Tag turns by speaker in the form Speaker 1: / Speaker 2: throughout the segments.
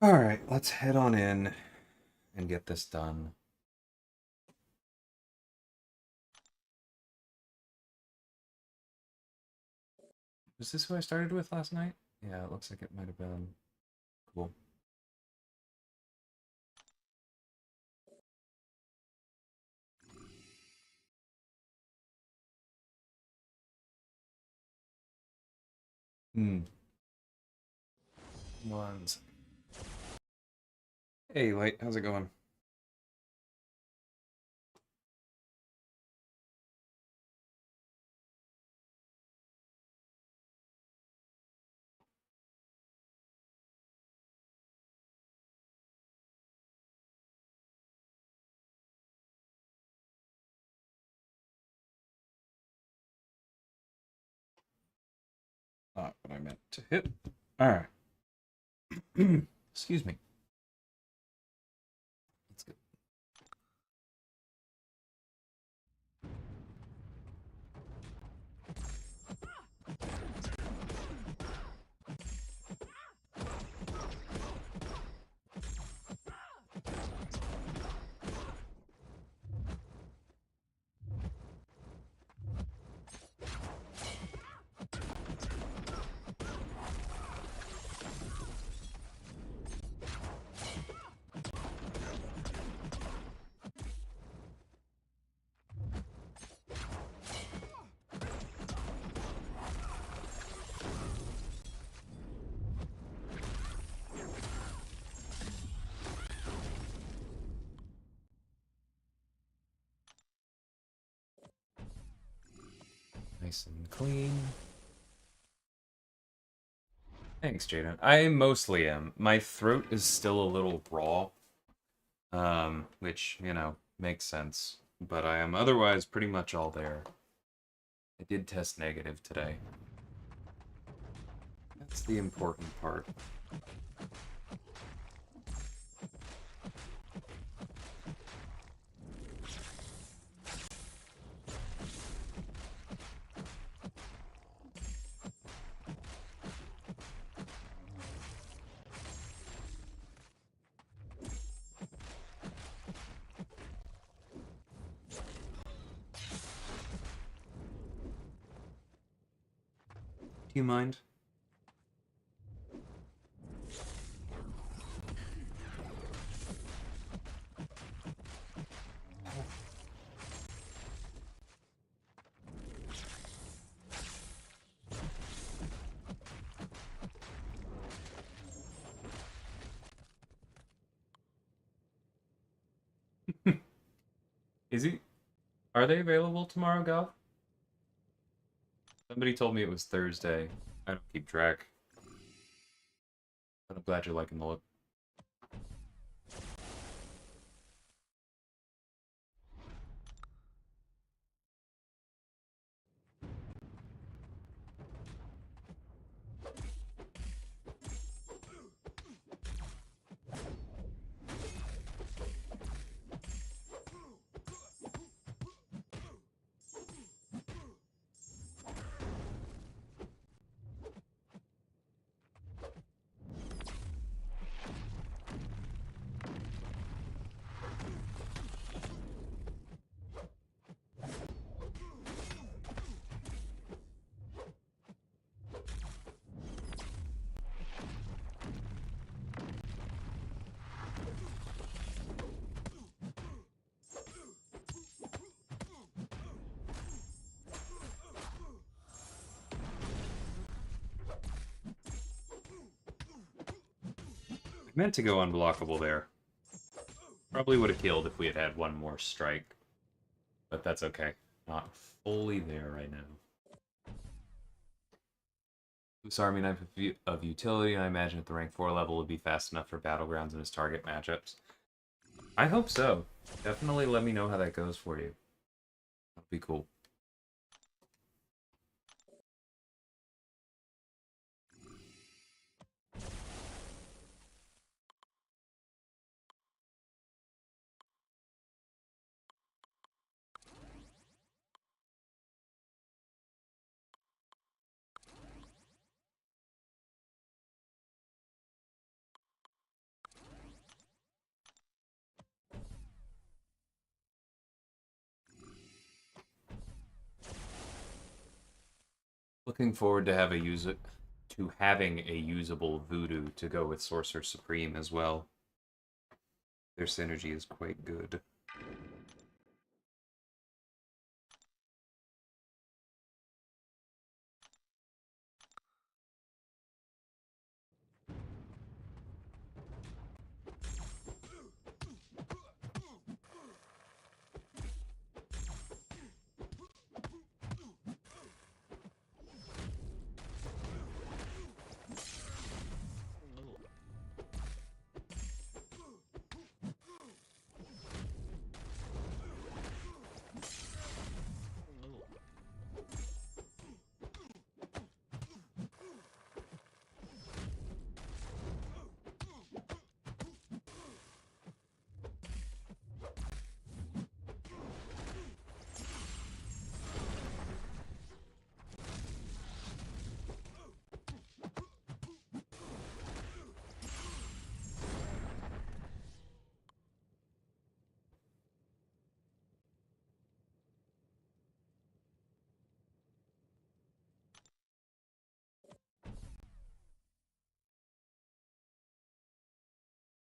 Speaker 1: All right, let's head on in and get this done. Was this who I started with last night? Yeah, it looks like it might have been. Cool. Hmm. One second. Hey, Light, how's it going? Not what I meant to hit. All right. Excuse me. That's good. Nice and clean. Thanks, Jaden. I mostly am. My throat is still a little raw, which, makes sense. But I am otherwise pretty much all there. I did test negative today. That's the important part. Do you mind? Is he? Are they available tomorrow, Gal? Somebody told me it was Thursday. I don't keep track. But I'm glad you're liking the look. I meant to go unblockable there. Probably would have killed if we had had one more strike. But that's okay. Not fully there right now. This army knife of utility, I imagine at the rank 4 level would be fast enough for battlegrounds and his target matchups. I hope so. Definitely let me know how that goes for you. That'd be cool. Looking forward to having a usable voodoo to go with Sorcerer Supreme as well. Their synergy is quite good.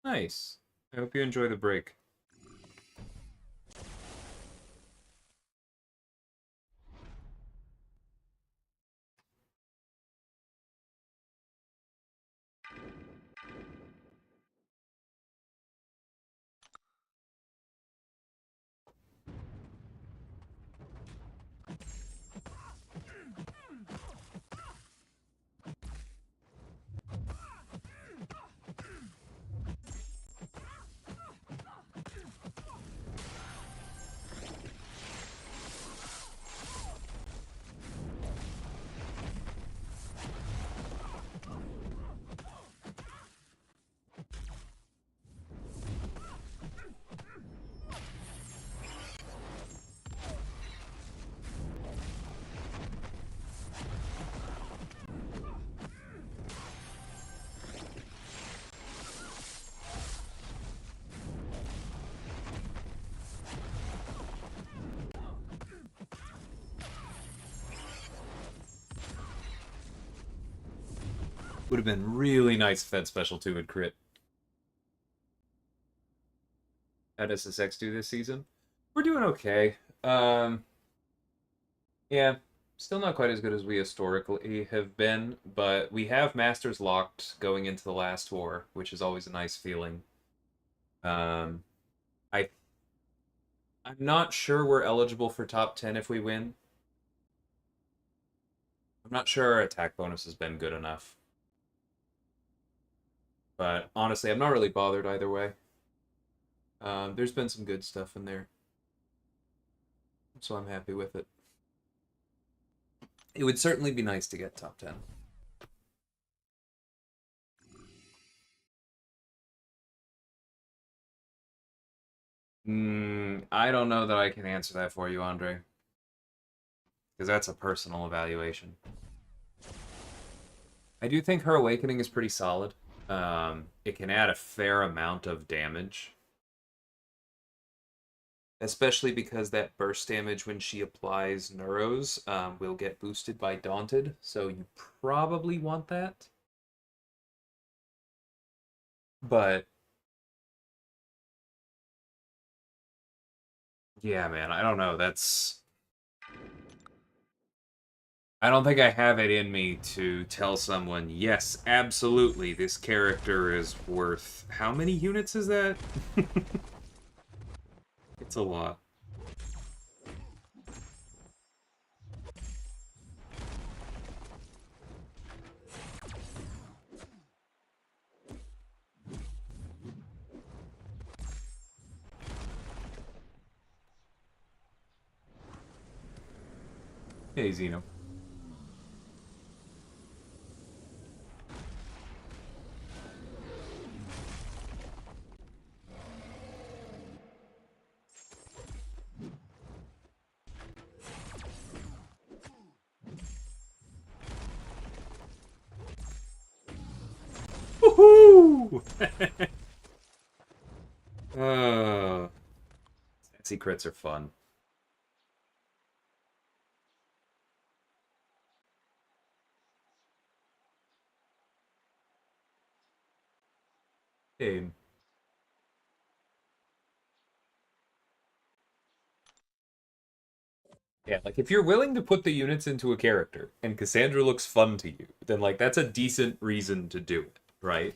Speaker 1: Nice. I hope you enjoy the break. Would have been really nice if that special 2 would crit. How does SSX do this season? We're doing okay. Yeah, still not quite as good as we historically have been, but we have Masters locked going into the last war, which is always a nice feeling. Um, I I'm not sure we're eligible for top 10 if we win. I'm not sure our attack bonus has been good enough. But honestly, I'm not really bothered either way. There's been some good stuff in there, so I'm happy with it. It would certainly be nice to get top 10. I don't know that I can answer that for you, Andre. Because that's a personal evaluation. I do think her awakening is pretty solid. It can add a fair amount of damage. Especially because that burst damage when she applies Neuros will get boosted by Daunted, so you probably want that. But yeah, man, I don't know. I don't think I have it in me to tell someone, yes, absolutely, this character is worth... How many units is that? It's a lot. Hey, Zeno. Woohoo! Sassy crits are fun. Yeah, like if you're willing to put the units into a character and Cassandra looks fun to you, then like that's a decent reason to do it, right?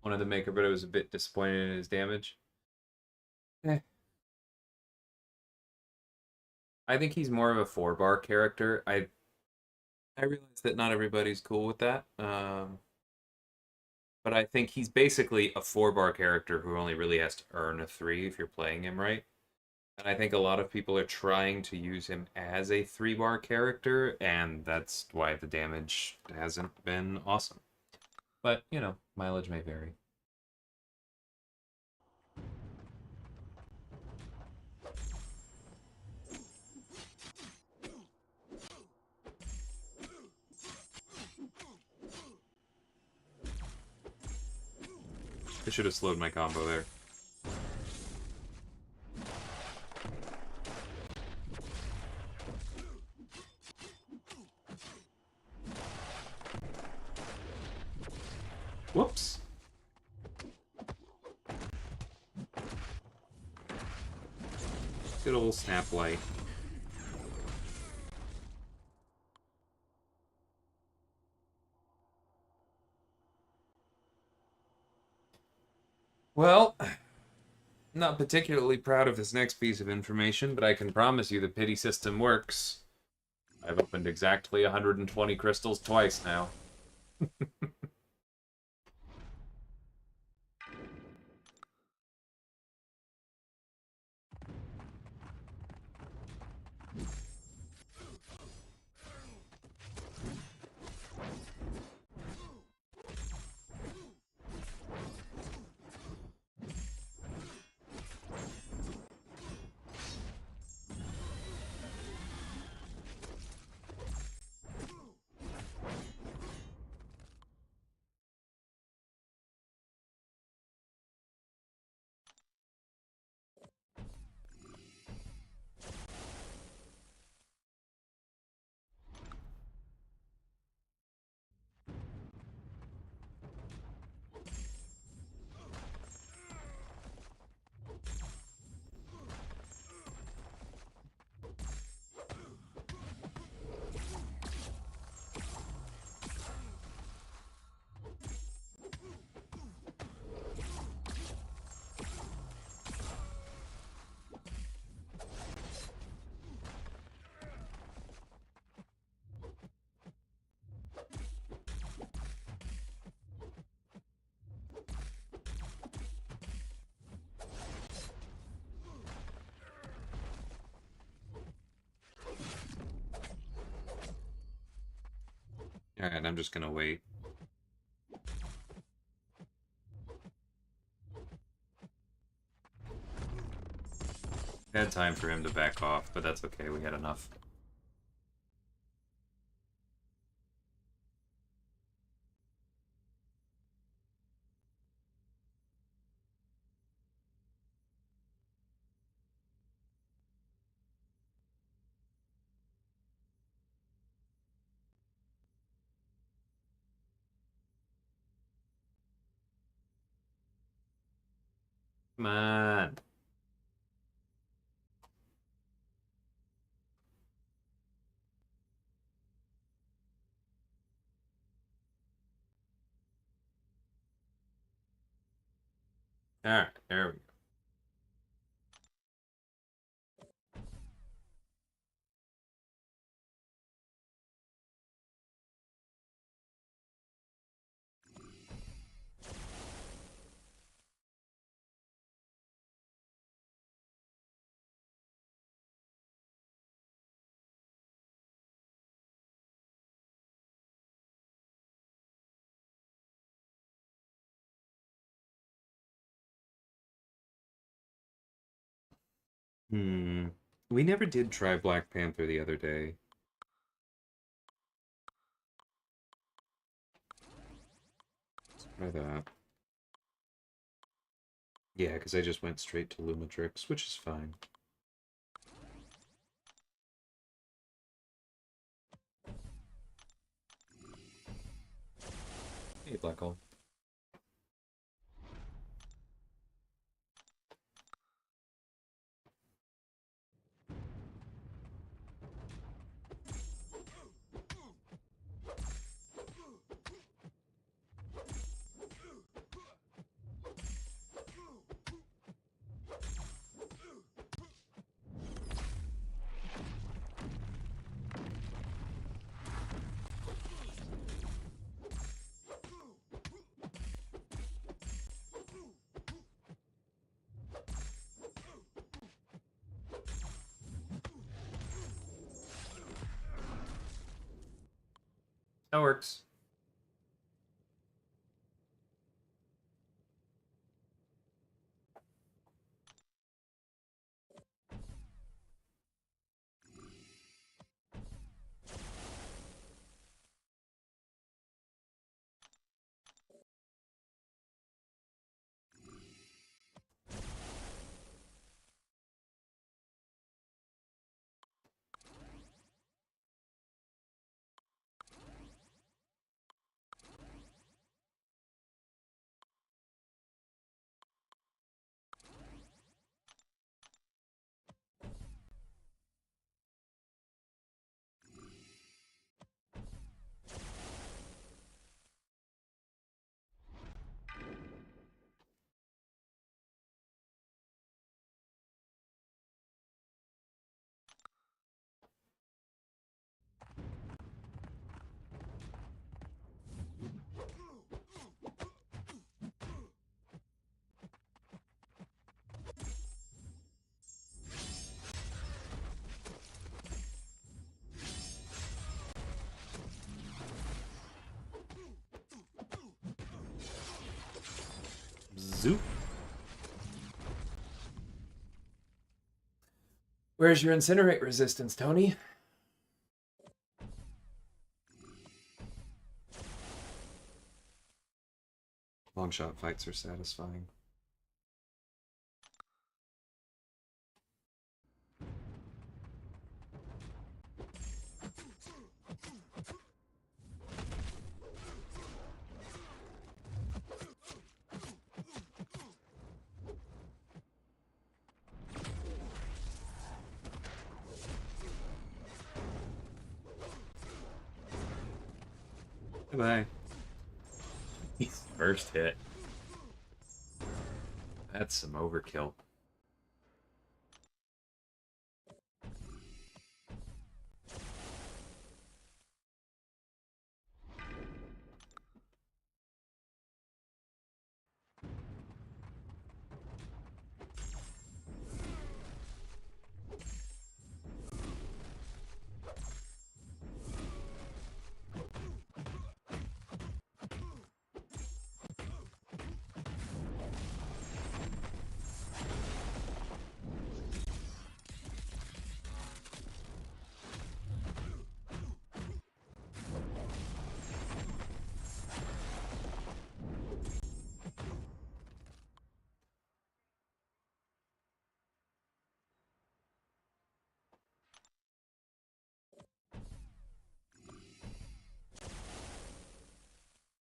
Speaker 1: Wanted to make her, but I was a bit disappointed in his damage. Eh. I think he's more of a 4-bar character. I realize that not everybody's cool with that. But I think he's basically a 4-bar character who only really has to earn a 3 if you're playing him right. And I think a lot of people are trying to use him as a 3-bar character, and that's why the damage hasn't been awesome. But, you know, mileage may vary. I should have slowed my combo there. Whoops. Good old snap light. Well, not particularly proud of this next piece of information, but I can promise you the pity system works. I've opened exactly 120 crystals twice now. Alright, I'm just gonna wait. Had time for him to back off, but that's okay, we had enough. Come on. Alright, there we go. We never did try Black Panther the other day. Let's try that. Yeah, because I just went straight to Lumatrix, which is fine. Hey, Black Hole. That works. Zoop. Where's your incinerate resistance, Tony? Long shot fights are satisfying. Bye-bye. First hit. That's some overkill.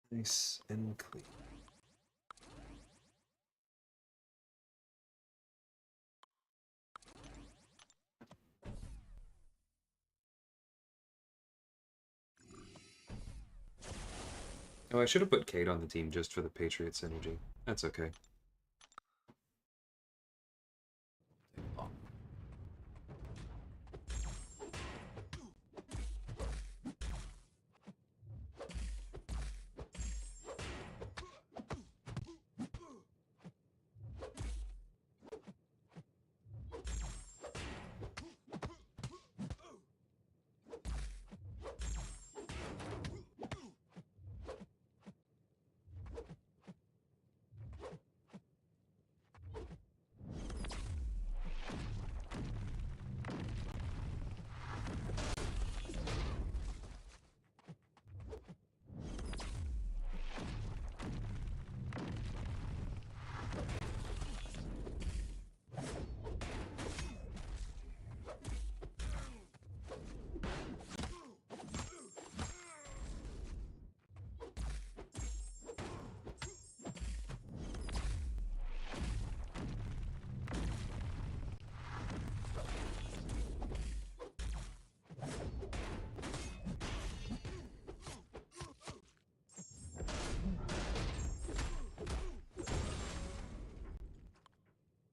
Speaker 1: Nice and clean. Oh, I should have put Kate on the team just for the Patriots energy. That's okay.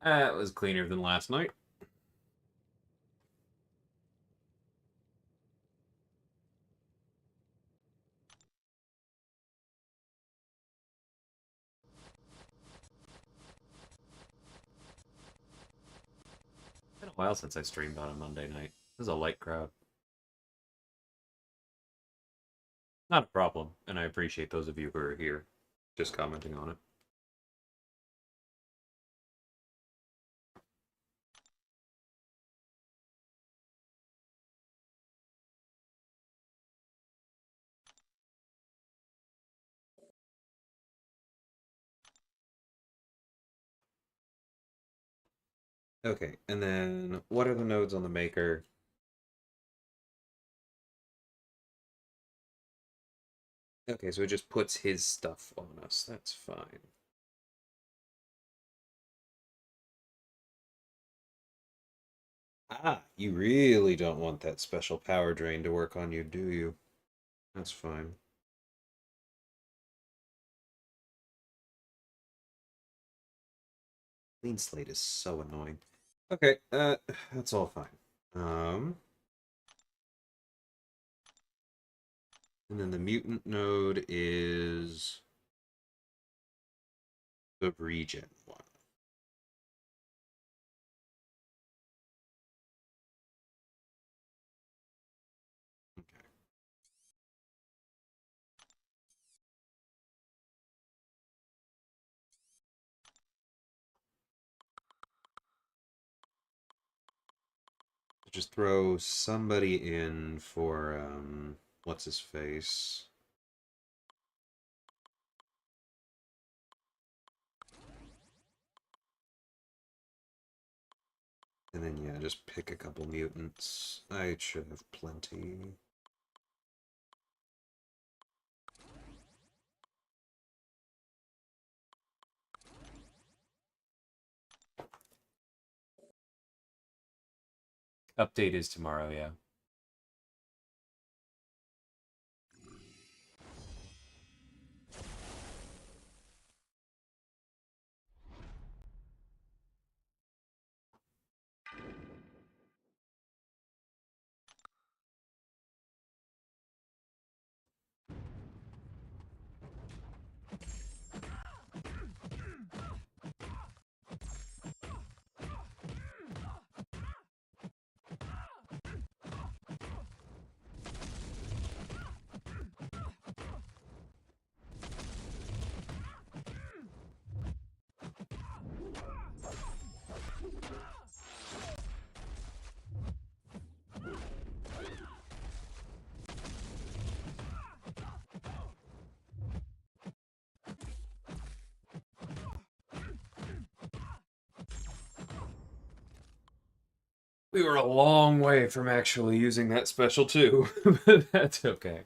Speaker 1: That was cleaner than last night. It's been a while since I streamed on a Monday night. This is a light crowd. Not a problem, and I appreciate those of you who are here just commenting on it. Okay, and then what are the nodes on the maker? Okay, so it just puts his stuff on us. That's fine. Ah, you really don't want that special power drain to work on you, do you? That's fine. Clean slate is so annoying. Okay, that's all fine. And then the mutant node is the regen one. Okay. Just throw somebody in for, what's his face? And then, yeah, just pick a couple mutants. I should have plenty. Update is tomorrow, yeah. We were a long way from actually using that special too, but that's okay.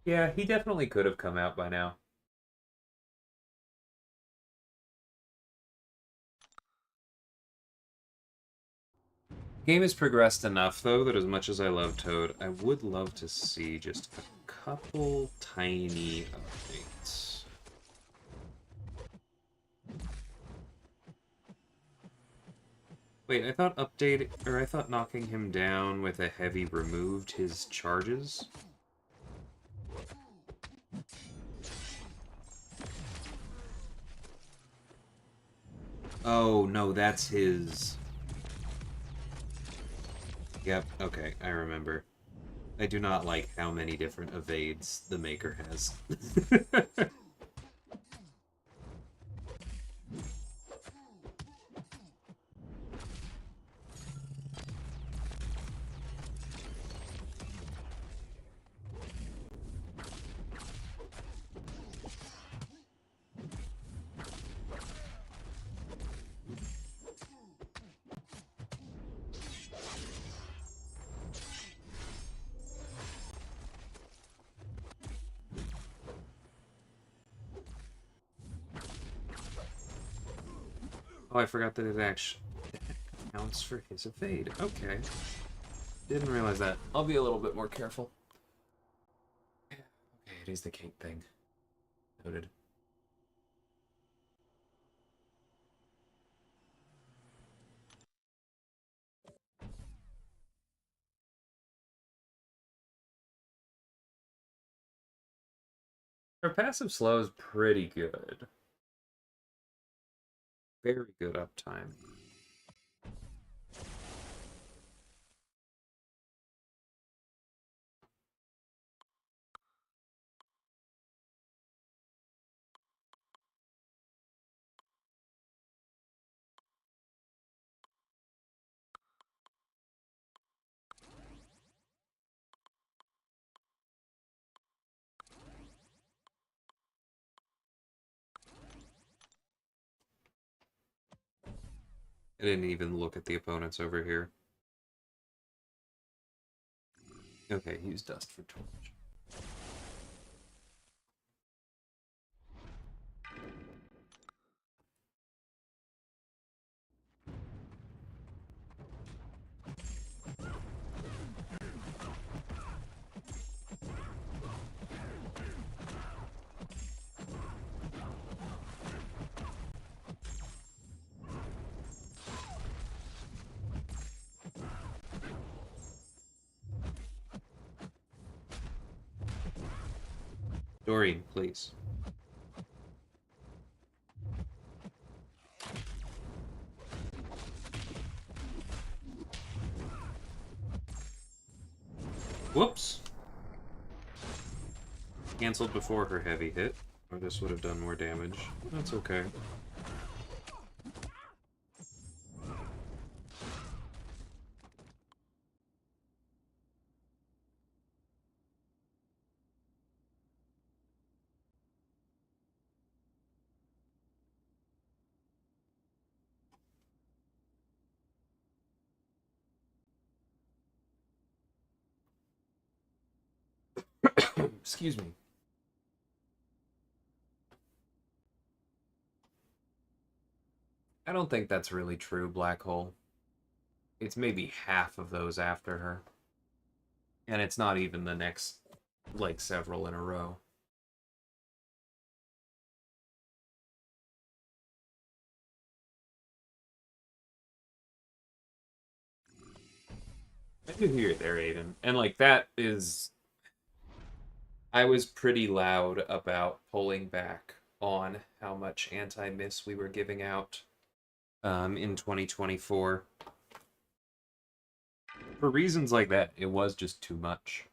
Speaker 1: Yeah, he definitely could have come out by now. Game has progressed enough, though, that as much as I love Toad, I would love to see just a couple tiny updates. Wait, I thought knocking him down with a heavy removed his charges? Oh, no, that's his... Yep, okay, I remember. I do not like how many different evades the Maker has. Oh, I forgot that it actually counts for his evade. Okay. Didn't realize that. I'll be a little bit more careful. Okay, it is the cake thing. Noted. Her passive slow is pretty good. Very good uptime. I didn't even look at the opponents over here. Okay, use dust for torch. Doreen, please. Whoops. Cancelled before her heavy hit, or this would have done more damage. That's okay. Excuse me. I don't think that's really true, Black Hole. It's maybe half of those after her. And it's not even the next, like, several in a row. I do hear it there, Aiden. And, like, that is... I was pretty loud about pulling back on how much anti-miss we were giving out in 2024. For reasons like that, it was just too much.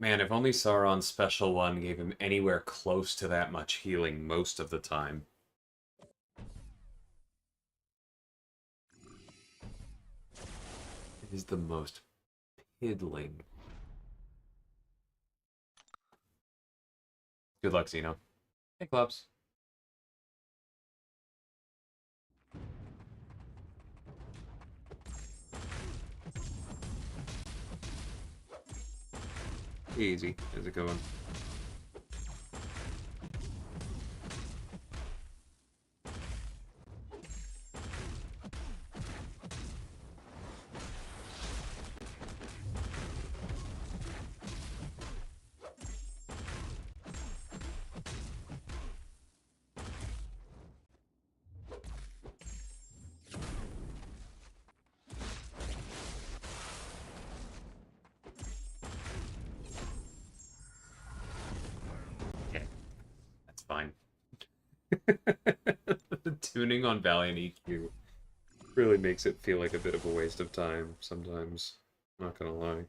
Speaker 1: Man, if only Sauron's special one gave him anywhere close to that much healing most of the time. It is the most piddling. Good luck, Xeno. Hey, Clubs. Easy. How's it going? Yeah, that's fine. The tuning on Valiant EQ really makes it feel like a bit of a waste of time sometimes. Not gonna lie.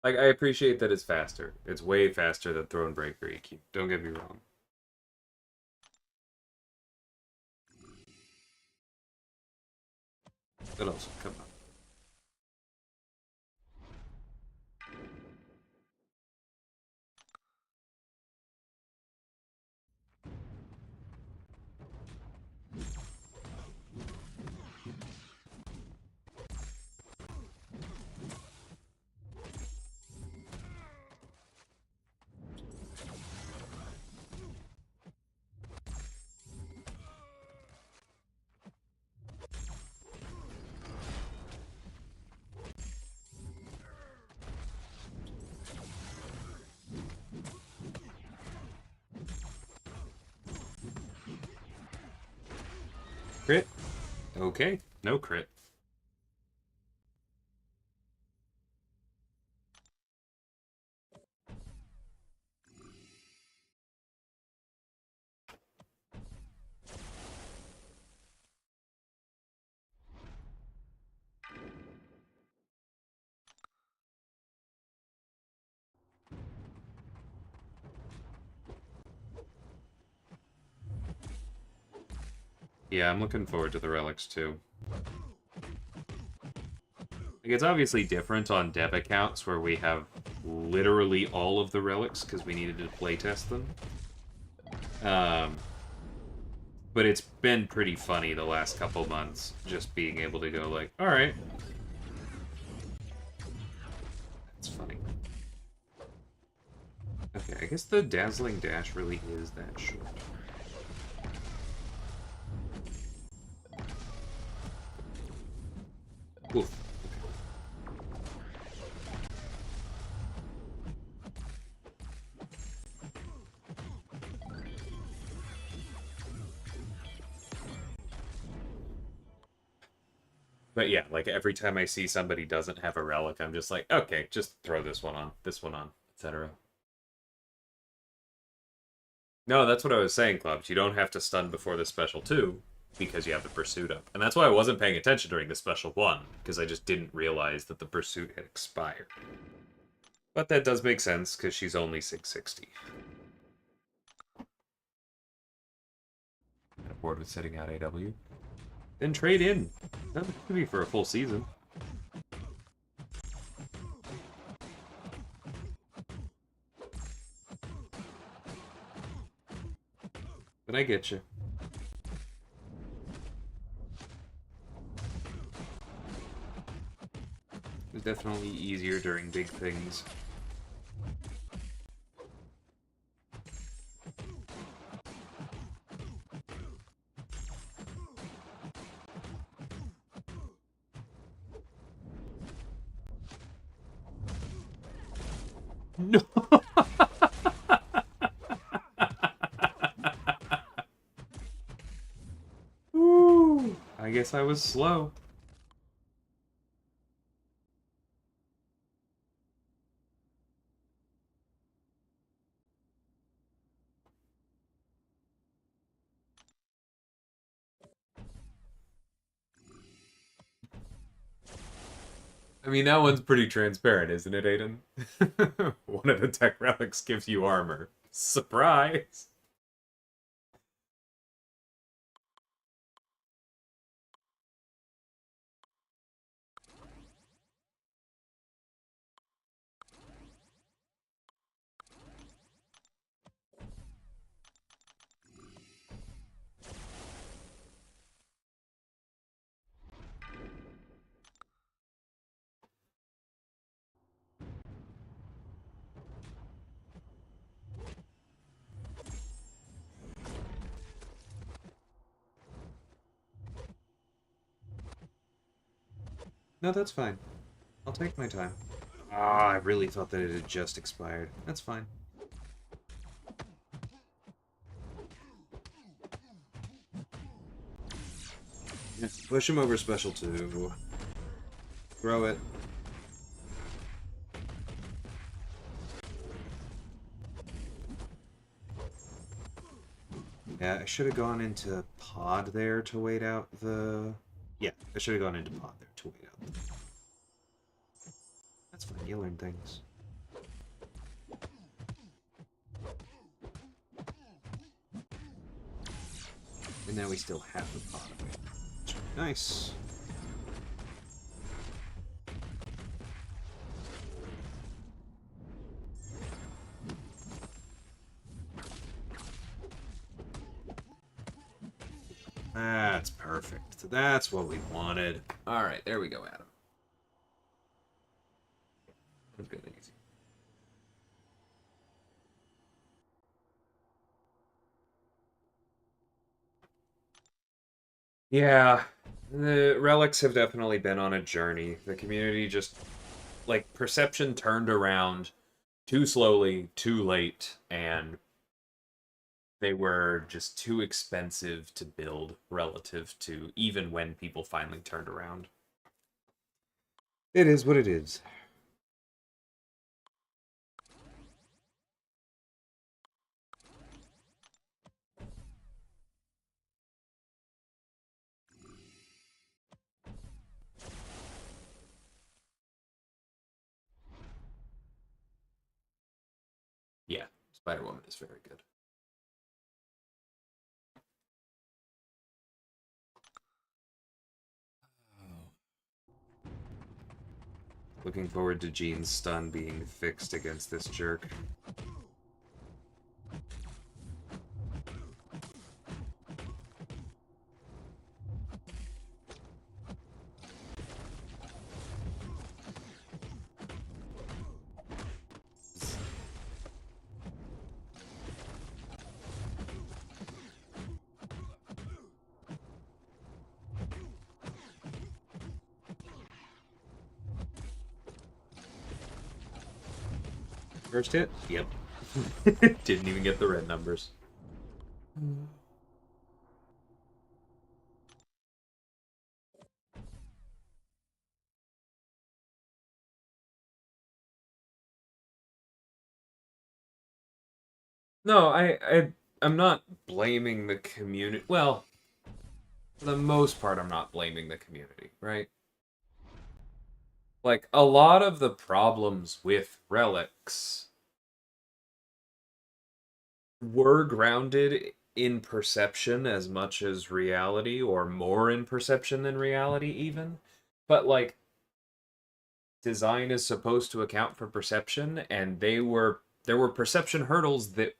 Speaker 1: Like, I appreciate that it's faster. It's way faster than Thronebreaker EQ. Don't get me wrong. But also, come on. Crit? Okay. No crit. Yeah, I'm looking forward to the relics too. Like, it's obviously different on dev accounts where we have literally all of the relics because we needed to playtest them. But it's been pretty funny the last couple months, just being able to go like, alright. That's funny. Okay, I guess the Dazzling Dash really is that short. Oof. But yeah, like every time I see somebody doesn't have a relic, I'm just like, okay, just throw this one on, etc. No, that's what I was saying, Clubs. You don't have to stun before the special 2 because you have the pursuit up. And that's why I wasn't paying attention during the special 1, because I just didn't realize that the pursuit had expired. But that does make sense, because she's only 660. Bored with sitting out AW. Then trade in. That could be for a full season. But I get you. It's definitely easier during big things. No! Ooh, I guess I was slow. I mean, that one's pretty transparent, isn't it, Aiden? One of the tech relics gives you armor. Surprise! No, that's fine. I'll take my time. Ah, I really thought that it had just expired. That's fine. Yeah, push him over special 2. Throw it. Yeah, I should have gone into pod there to wait out the... Yeah, I should have gone into pod there to wait out the... That's fine, you learn things. And now we still have the pod. Nice. That's perfect. That's what we wanted. Alright, there we go, Adam. That's good and easy. Yeah, the relics have definitely been on a journey. The community just, like, perception turned around too slowly, too late, and they were just too expensive to build relative to even when people finally turned around. It is what it is. Yeah, Spider-Woman is very good. Looking forward to Jean's stun being fixed against this jerk. First hit? Yep. Didn't even get the red numbers. No, I'm not blaming the community. Well, for the most part, I'm not blaming the community, right? Like, a lot of the problems with relics were grounded in perception as much as reality, or more in perception than reality, even. But, like, design is supposed to account for perception, and there were perception hurdles that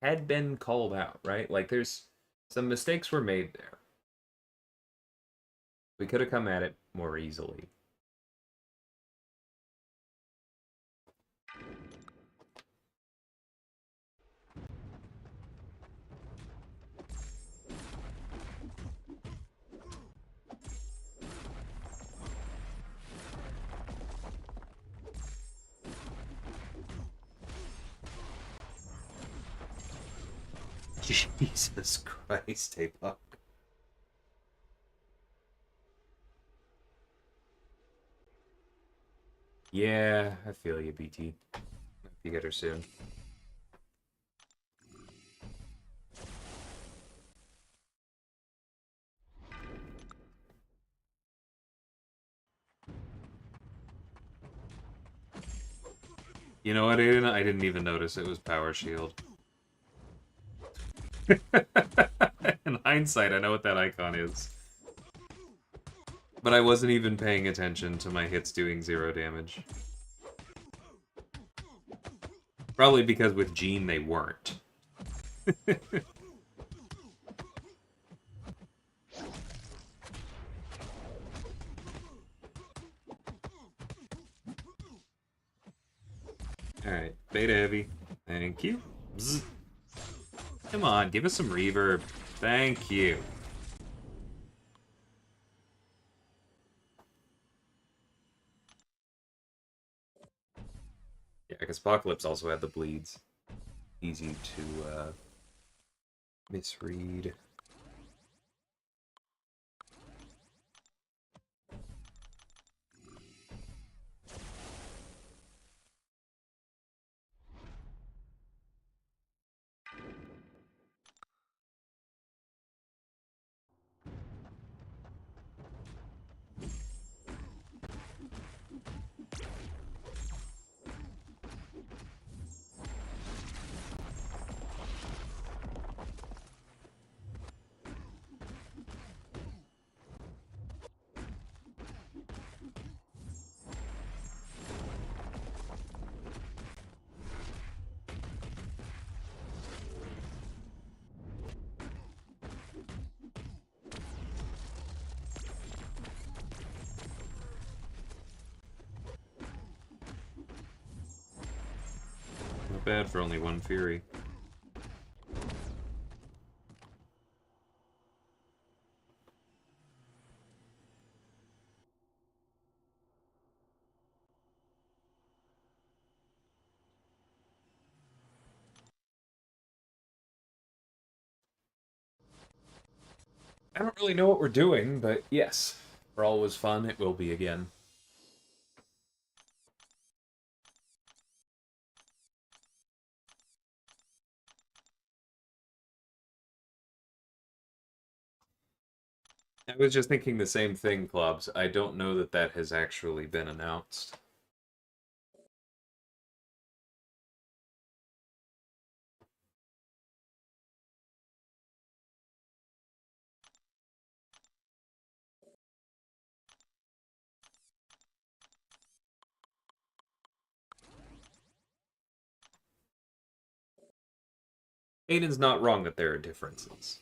Speaker 1: had been called out, right? Like, there's some mistakes were made there. We could have come at it more easily. Jesus Christ, hey Puck. Yeah, I feel you, BT. Hope you get her soon. You know what, Aiden? I didn't even notice it was Power Shield. In hindsight, I know what that icon is. But I wasn't even paying attention to my hits doing 0 damage. Probably because with Jean they weren't. Alright, beta heavy. Thank you. Bzz. Come on, give us some reverb. Thank you. Yeah, because Apocalypse also had the bleeds. Easy to misread. Not bad for only one Fury. I don't really know what we're doing, but yes, Brawl was fun. It will be again. I was just thinking the same thing, Clubs. I don't know that that has actually been announced. Aiden's not wrong that there are differences.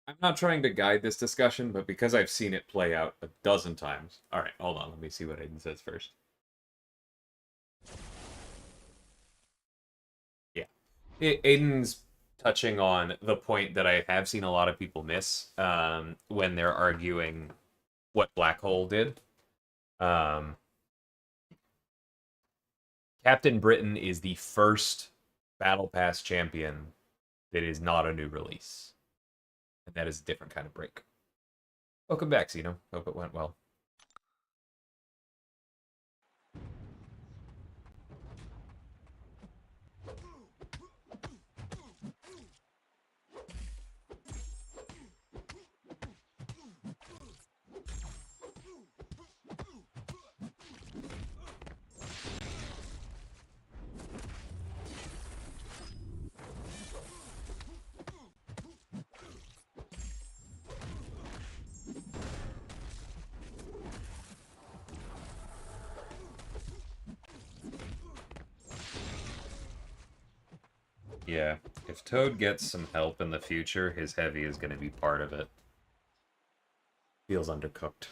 Speaker 1: I'm not trying to guide this discussion, but because I've seen it play out a dozen times. Alright, hold on. Let me see what Aiden says first. Yeah. Aiden's touching on the point that I have seen a lot of people miss when they're arguing what Black Hole did. Captain Britain is the first Battle Pass champion that is not a new release. And that is a different kind of break. Welcome back, Zeno. Hope it went well. Yeah, if Toad gets some help in the future, his heavy is going to be part of it. Feels undercooked.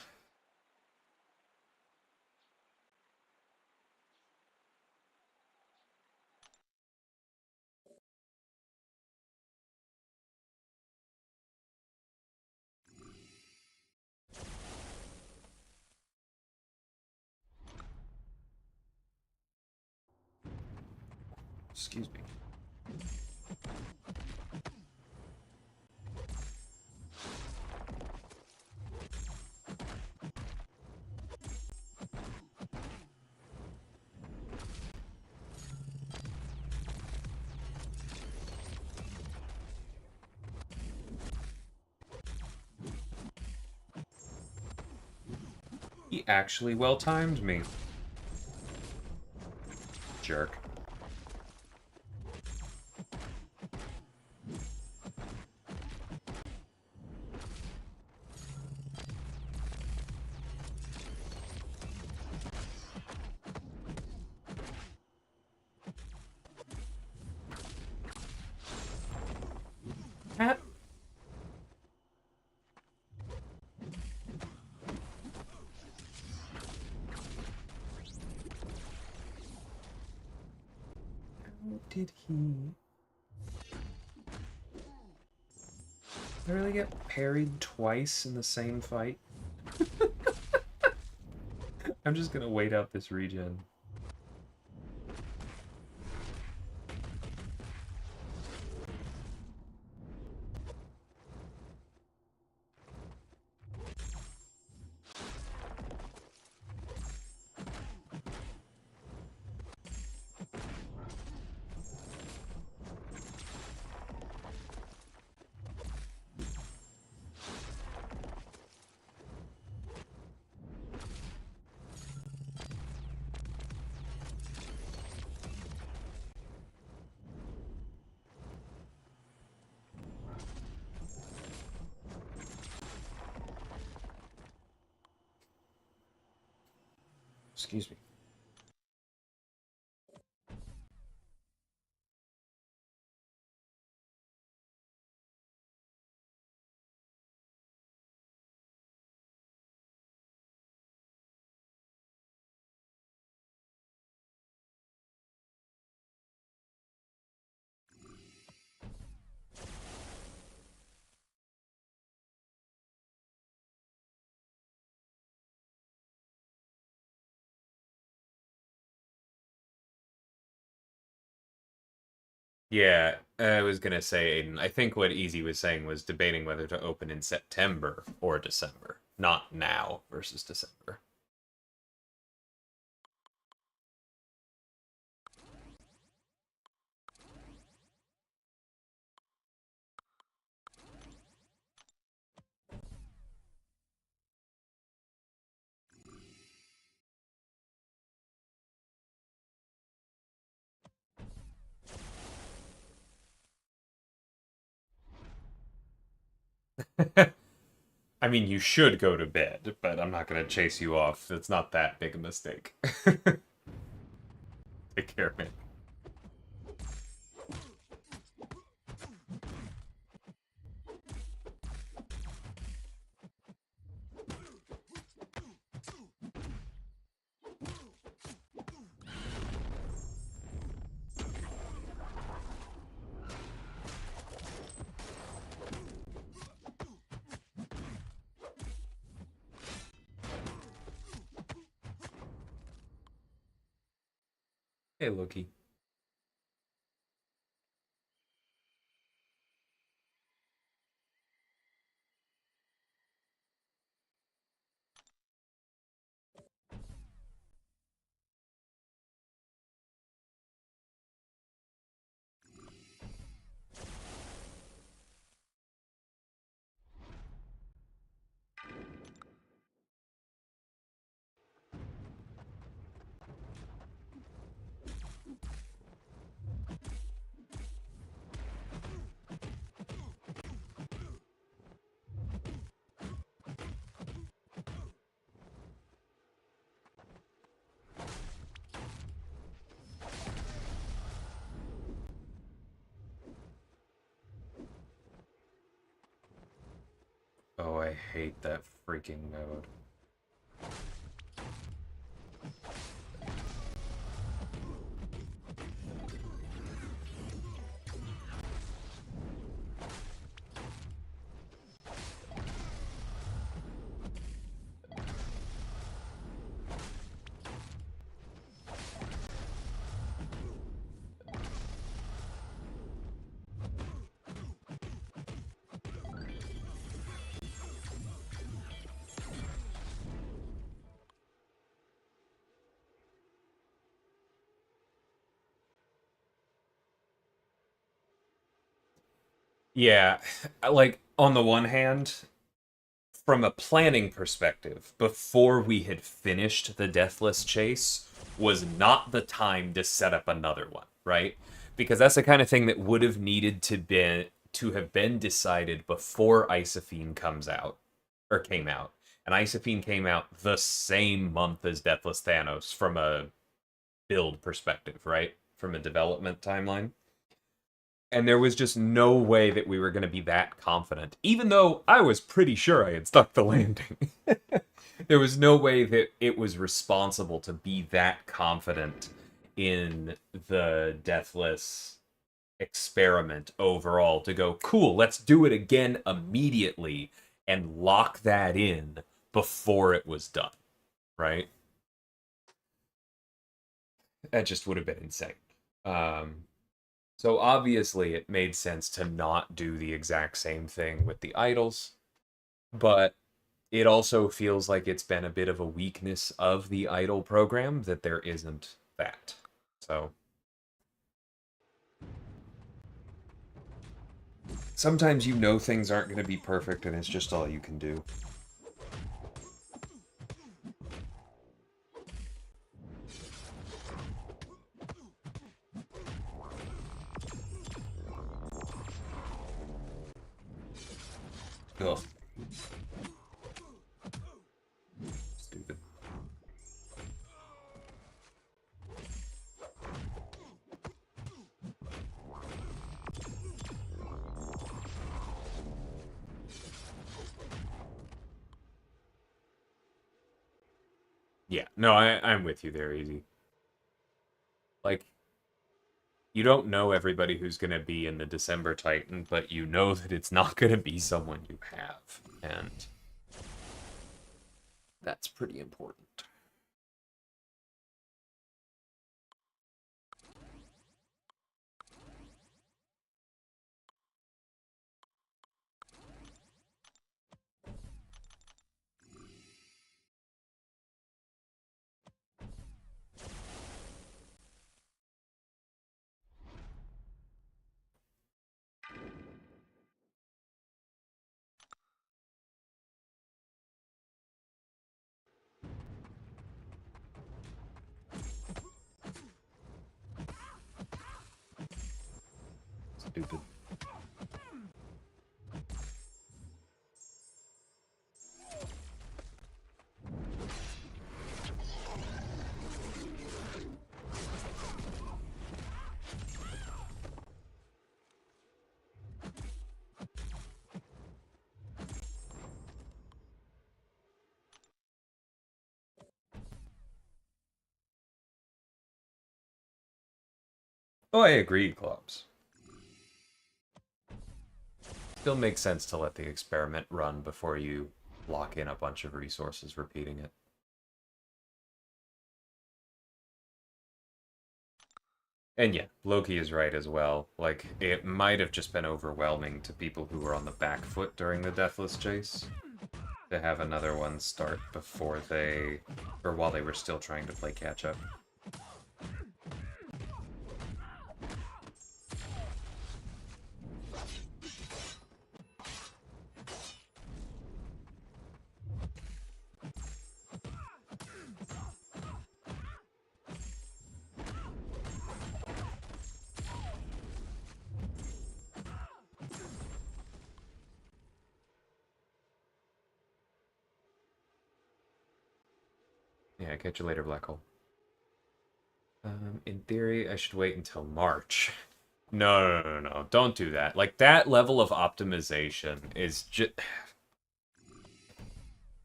Speaker 1: Excuse me. He actually well-timed me. Jerk. How did he... Did I really get parried twice in the same fight? I'm just gonna wait out this regen. Excuse me. Yeah, I was gonna say, Aiden, I think what Easy was saying was debating whether to open in September or December, not now versus December. I mean, you should go to bed, but I'm not gonna chase you off. It's not that big a mistake. Take care, man. Hey, Loki. Oh, I hate that freaking node. Yeah, like, on the one hand, from a planning perspective, before we had finished the Deathless Chase, was not the time to set up another one, right? Because that's the kind of thing that would have needed to have been decided before Isophene comes out or came out. And Isophene came out the same month as Deathless Thanos from a build perspective, right? From a development timeline. And there was just no way that we were going to be that confident, even though I was pretty sure I had stuck the landing. There was no way that it was responsible to be that confident in the Deathless experiment overall to go, cool, let's do it again immediately and lock that in before it was done, right? That just would have been insane. Um, So obviously it made sense to not do the exact same thing with the idols, but it also feels like it's been a bit of a weakness of the idol program that there isn't that. So sometimes you know things aren't going to be perfect and it's just all you can do. Ugh. Stupid. Yeah, no, I'm with you there, Easy. Like, you don't know everybody who's going to be in the December Titan, but you know that it's not going to be someone you have. And that's pretty important. Stupid. Oh, I agree, Clubs. Still makes sense to let the experiment run before you lock in a bunch of resources repeating it. And yeah, Loki is right as well. Like, it might have just been overwhelming to people who were on the back foot during the Deathless Chase to have another one start before they, or while they were still trying to play catch up. Yeah, catch you later, Black Hole. In theory, I should wait until March. No, no, no, no, no. Don't do that. Like, that level of optimization is just...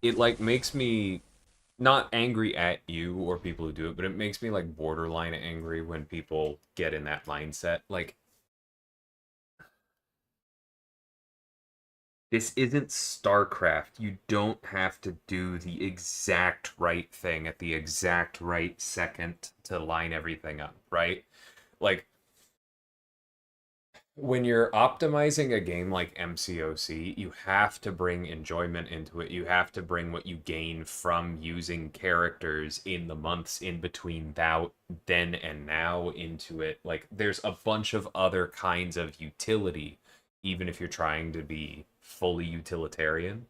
Speaker 1: It, like, makes me not angry at you or people who do it, but it makes me, like, borderline angry when people get in that mindset. Like, this isn't StarCraft. You don't have to do the exact right thing at the exact right second to line everything up, right? Like, when you're optimizing a game like MCoC, you have to bring enjoyment into it. You have to bring what you gain from using characters in the months in between thou, then, and now into it. Like, there's a bunch of other kinds of utility, even if you're trying to be fully utilitarian.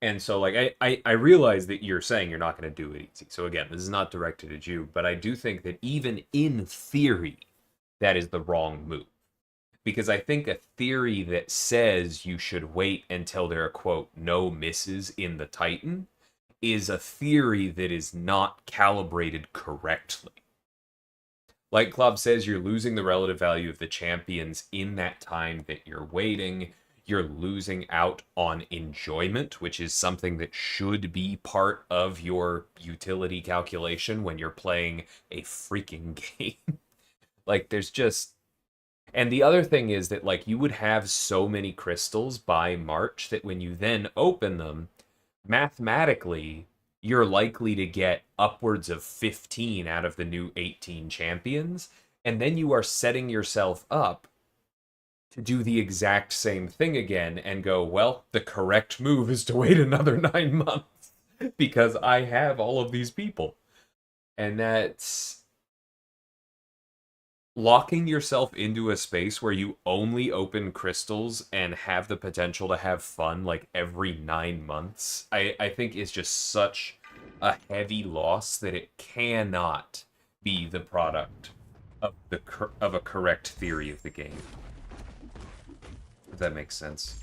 Speaker 1: And so, like, I realize that you're saying you're not going to do it easy. So, again, this is not directed at you, but I do think that even in theory, that is the wrong move. Because I think a theory that says you should wait until there are, quote, no misses in the Titan is a theory that is not calibrated correctly. Like Club says, you're losing the relative value of the champions in that time that you're waiting. You're losing out on enjoyment, which is something that should be part of your utility calculation when you're playing a freaking game. Like, there's just. And the other thing is that, like, you would have so many crystals by March that when you then open them, mathematically, you're likely to get upwards of 15 out of the new 18 champions. And then you are setting yourself up to do the exact same thing again and go, well, the correct move is to wait another 9 months because I have all of these people. And that's locking yourself into a space where you only open crystals and have the potential to have fun like every 9 months, I think is just such a heavy loss that it cannot be the product of a correct theory of the game. If that makes sense.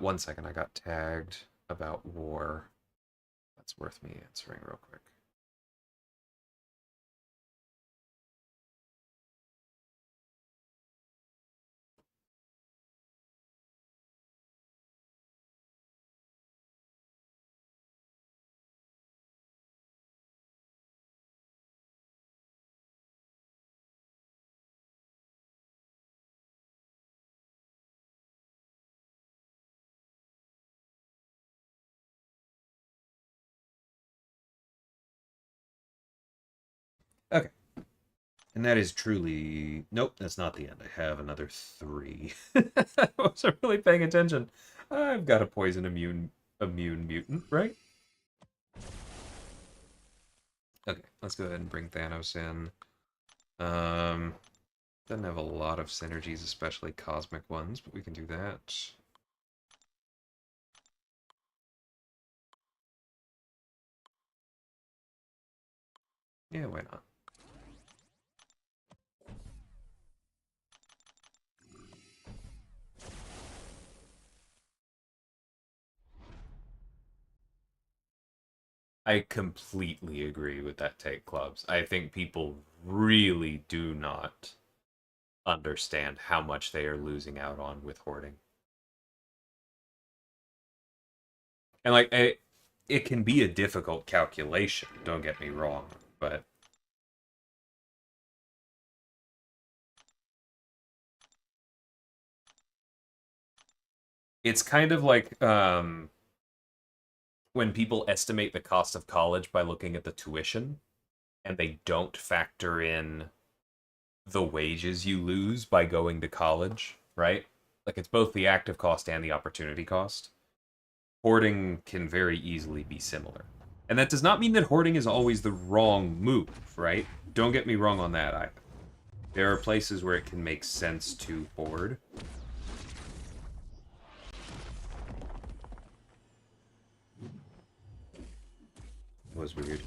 Speaker 1: One second, I got tagged about war. That's worth me answering real quick. Okay. And that is truly... Nope, that's not the end. I have another 3. I wasn't really paying attention. I've got a poison immune mutant, right? Okay, let's go ahead and bring Thanos in. Doesn't have a lot of synergies, especially cosmic ones, but we can do that. Yeah, why not? I completely agree with that take, Clubs. I think people really do not understand how much they are losing out on with hoarding. And like it can be a difficult calculation, don't get me wrong, but it's kind of like when people estimate the cost of college by looking at the tuition and they don't factor in the wages you lose by going to college, right? Like it's both the active cost and the opportunity cost. Hoarding can very easily be similar. And that does not mean that hoarding is always the wrong move, right? Don't get me wrong on that either. There are places where it can make sense to hoard. It was weird.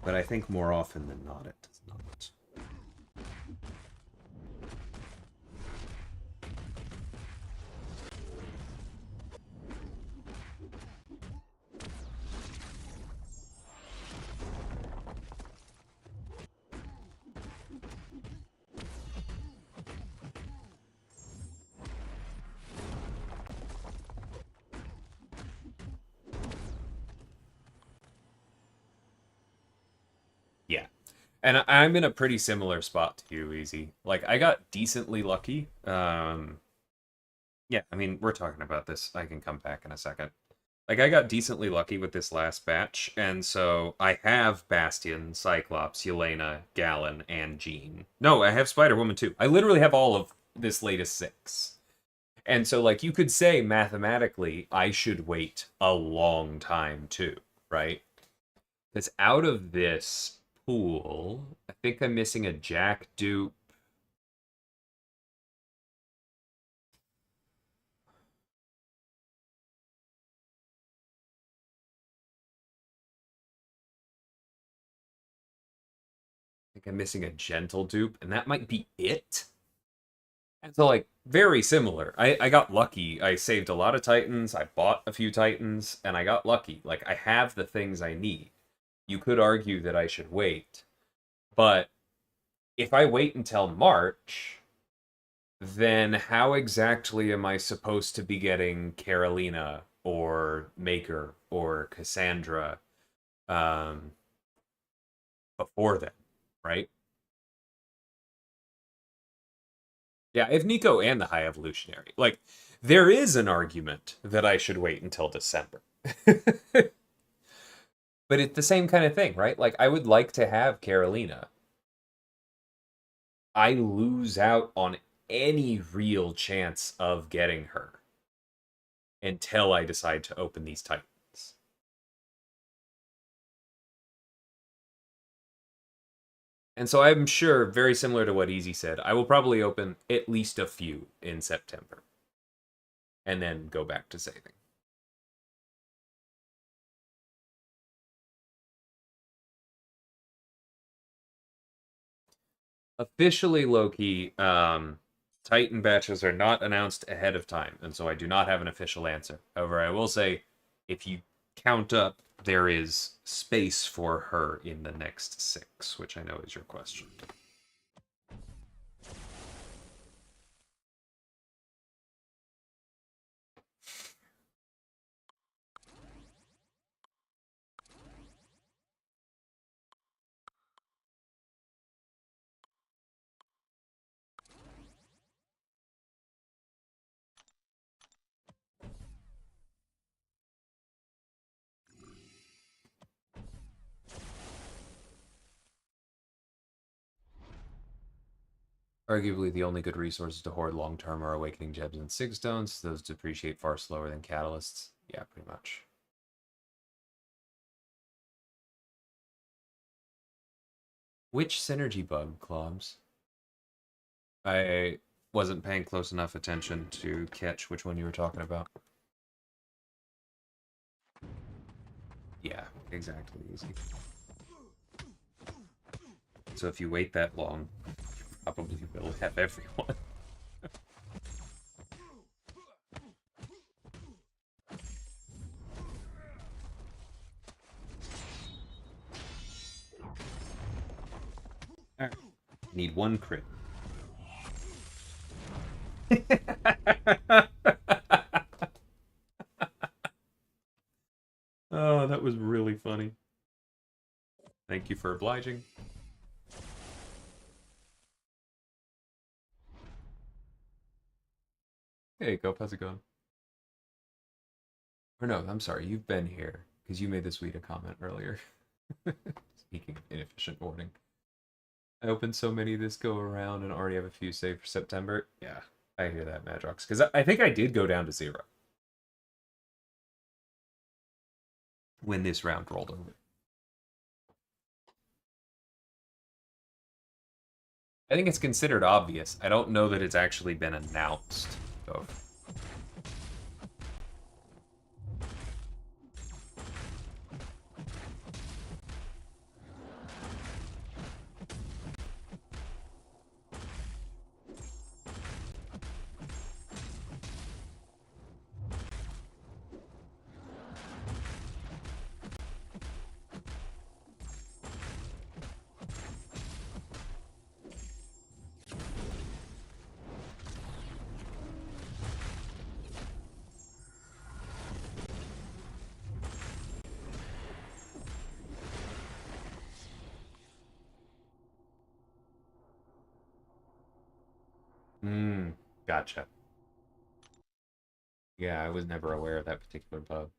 Speaker 1: But I think more often than not, it does not. And I'm in a pretty similar spot to you, Easy. Like, I got decently lucky. Yeah, I mean, we're talking about this. I can come back in a second. Like, I got decently lucky with this last batch, and so I have Bastion, Cyclops, Yelena, Galen, and Jean. No, I have Spider-Woman too. I literally have all of this latest 6. And so, like, you could say mathematically, I should wait a long time too, right? Because out of this pool, I think I'm missing a Jack dupe. I think I'm missing a gentle dupe, and that might be it. And so, like, very similar. I got lucky. I saved a lot of Titans. I bought a few Titans, and I got lucky. Like, I have the things I need. You could argue that I should wait. But if I wait until March, then how exactly am I supposed to be getting Carolina or Maker or Cassandra before then, right? Yeah, if Nico and the High Evolutionary. Like, there is an argument that I should wait until December. But it's the same kind of thing, right? Like, I would like to have Carolina. I lose out on any real chance of getting her until I decide to open these Titans. And so I'm sure, very similar to what Easy said, I will probably open at least a few in September and then go back to saving. Officially, Loki, Titan batches are not announced ahead of time, and so I do not have an official answer. However, I will say, if you count up, there is space for her in the next 6, which I know is your question. Arguably, the only good resources to hoard long term are Awakening Gems and Sig Stones. Those depreciate far slower than Catalysts. Yeah, pretty much. Which synergy bug, Clobs? I wasn't paying close enough attention to catch which one you were talking about. Yeah, exactly. Easy. So if you wait that long, you probably will have everyone. All right. Need one crit. Oh, that was really funny. Thank you for obliging. Hey, Gope, how's it going? Or no, I'm sorry, you've been here, because you made the sweet a comment earlier. Speaking of inefficient hoarding. I opened so many this go around and already have a few saved for September. Yeah, I hear that, Madrox. Because I think I did go down to 0 when this round rolled over. I think it's considered obvious. I don't know that it's actually been announced, though. Gotcha. Yeah, I was never aware of that particular pub.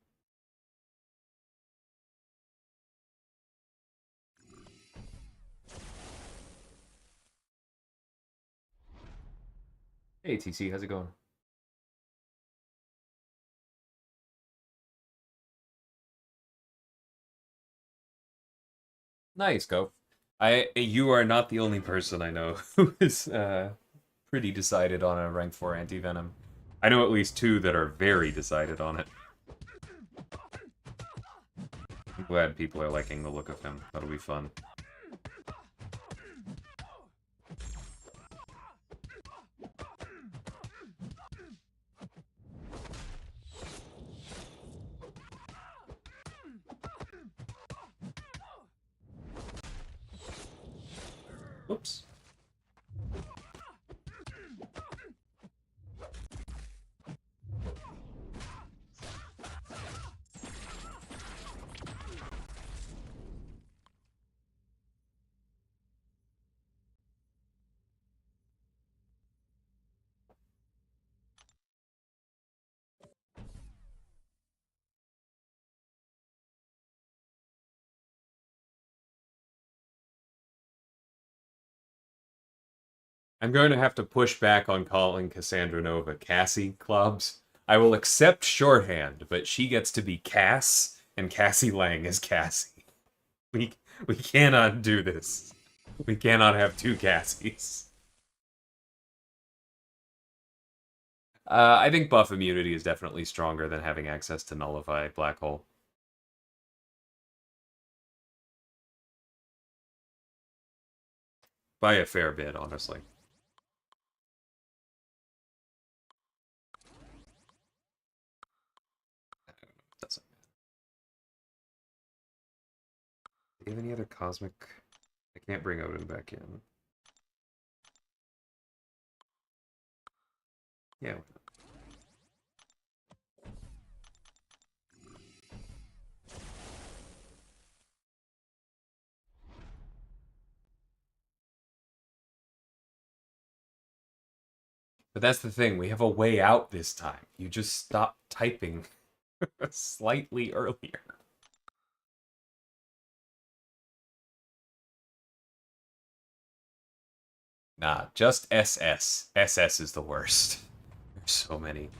Speaker 1: Hey, TC, how's it going? Nice, go. You are not the only person I know who is pretty decided on a rank 4 anti-venom. I know at least two that are very decided on it. I'm glad people are liking the look of him. That'll be fun. Oops. I'm going to have to push back on calling Cassandra Nova Cassie clubs. I will accept shorthand, but she gets to be Cass, and Cassie Lang is Cassie. We we cannot do this. We cannot have two Cassies. I think buff immunity is definitely stronger than having access to nullify black hole. By a fair bit, honestly. Doesn't. Do you have any other cosmic? I can't bring Odin back in. Yeah. But that's the thing, we have a way out this time. You just stop typing slightly earlier. Nah, just SS. SS is the worst. There's so many.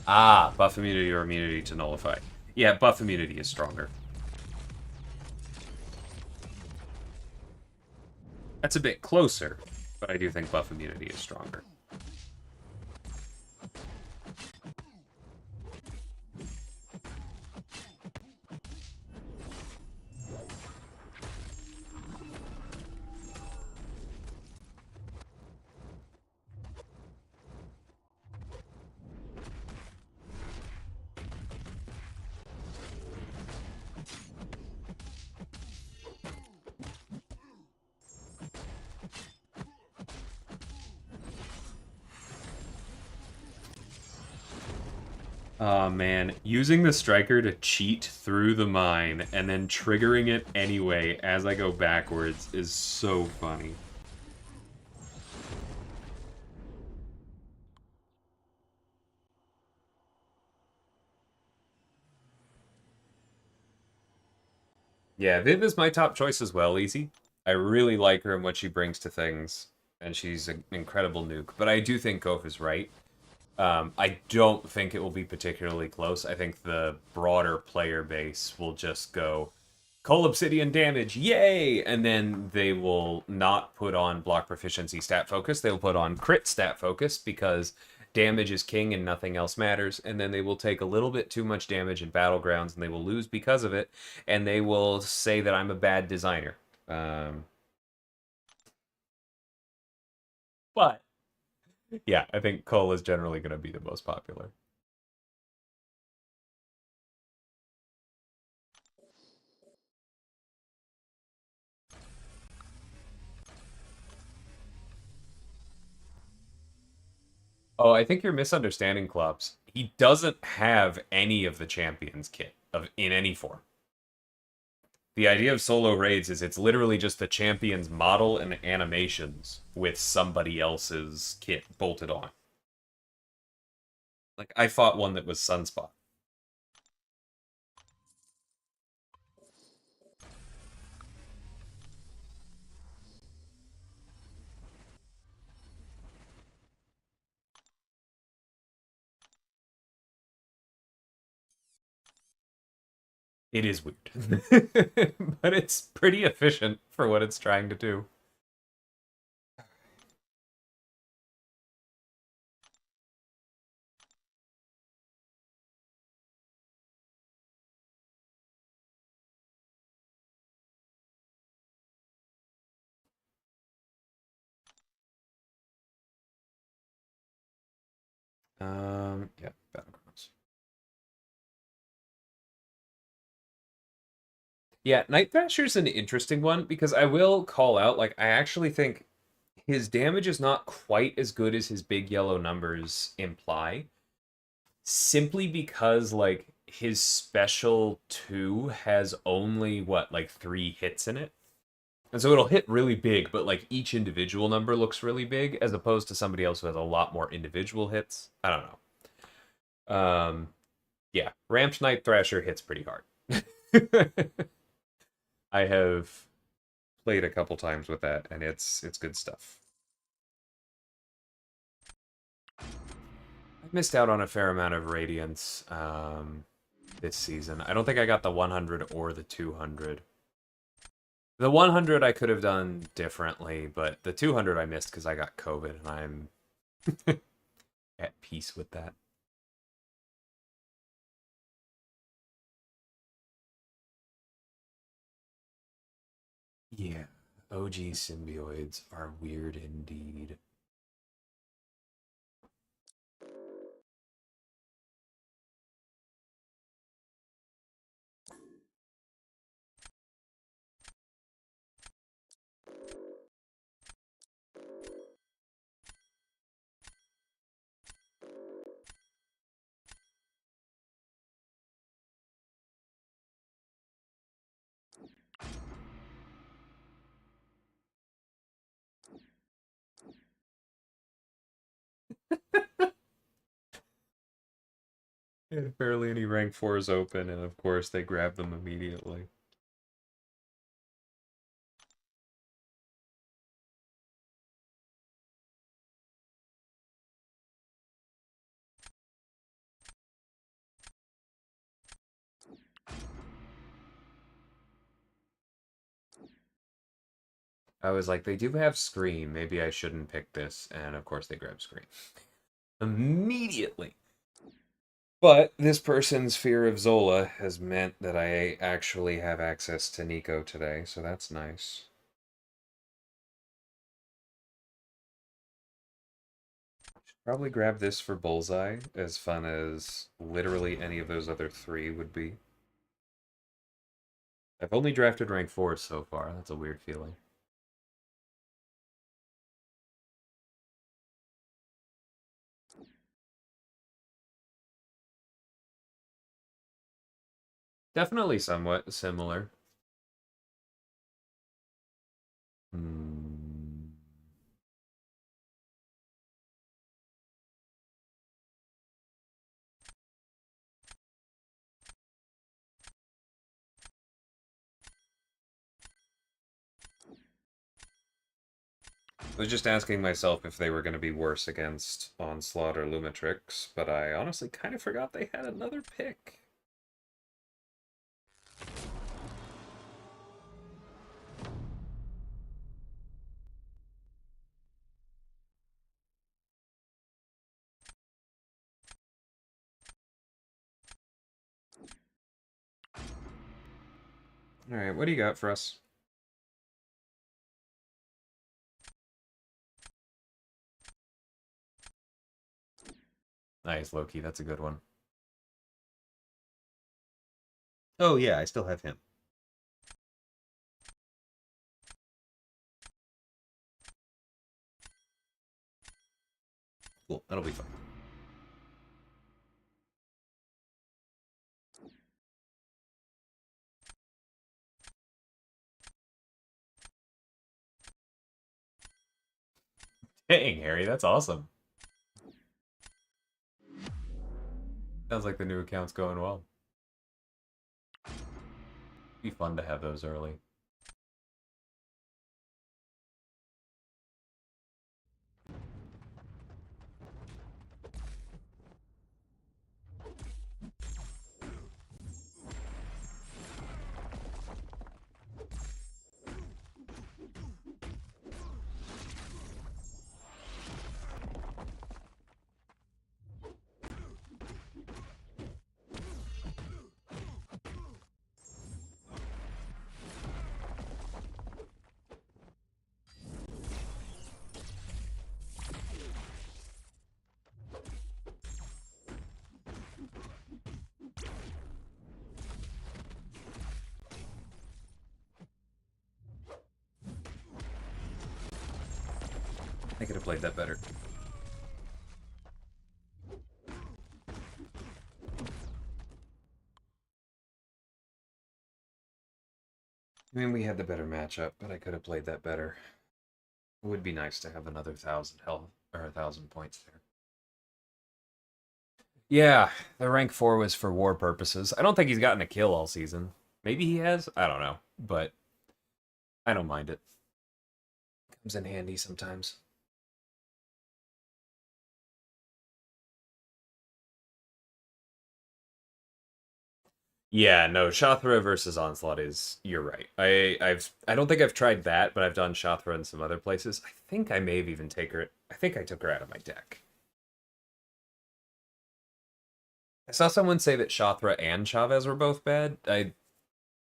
Speaker 1: Ah, buff immunity or immunity to nullify. Yeah, buff immunity is stronger. That's a bit closer, but I do think buff immunity is stronger. Oh man, using the striker to cheat through the mine and then triggering it anyway as I go backwards is so funny. Yeah, Viv is my top choice as well, Easy. I really like her and what she brings to things, and she's an incredible nuke. But I do think Gof is right. I don't think it will be particularly close. I think the broader player base will just go Coal Obsidian damage, yay! And then they will not put on block proficiency stat focus. They'll put on crit stat focus because damage is king and nothing else matters. And then they will take a little bit too much damage in battlegrounds and they will lose because of it. And they will say that I'm a bad designer. But yeah, I think Cole is generally going to be the most popular. Oh, I think you're misunderstanding Klops. He doesn't have any of the champions kit. in any form. The idea of solo raids is it's literally just the champion's model and animations with somebody else's kit bolted on. Like, I fought one that was Sunspot. It is weird. But it's pretty efficient for what it's trying to do. Yeah, Battlegrounds. Yeah, Night Thrasher's an interesting one because I will call out, like, I actually think his damage is not quite as good as his big yellow numbers imply, simply because, like, his special 2 has only, what, like 3 hits in it? And so it'll hit really big, but, like, each individual number looks really big, as opposed to somebody else who has a lot more individual hits. I don't know. Yeah, Ramped Night Thrasher hits pretty hard. I have played a couple times with that, and it's good stuff. I missed out on a fair amount of Radiance this season. I don't think I got the 100 or the 200. The 100 I could have done differently, but the 200 I missed because I got COVID, and I'm at peace with that. Yeah, OG symbioids are weird indeed. Yeah, barely any rank 4s open, and of course they grab them immediately. I was like, they do have Scream. Maybe I shouldn't pick this. And of course they grab Scream. Immediately. But this person's fear of Zola has meant that I actually have access to Nico today, so that's nice. Should probably grab this for Bullseye, as fun as literally any of those other 3 would be. I've only drafted rank 4 so far. That's a weird feeling. Definitely somewhat similar. Hmm. I was just asking myself if they were going to be worse against Onslaught or Lumitrix, but I honestly kind of forgot they had another pick. Alright, what do you got for us? Nice, Loki. That's a good one. Oh, yeah, I still have him. Cool, that'll be fun. Dang, Harry, that's awesome. Sounds like the new account's going well. Be fun to have those early. I could have played that better. I mean, we had the better matchup, but I could have played that better. It would be nice to have another 1,000 health, or 1,000 points there. Yeah, the rank 4 was for war purposes. I don't think he's gotten a kill all season. Maybe he has? I don't know. But I don't mind it. Comes in handy sometimes. Yeah, no, Shathra versus Onslaught is, you're right. I don't think I've tried that, but I've done Shathra in some other places. I think I may have even I think I took her out of my deck. I saw someone say that Shathra and Chavez were both bad. I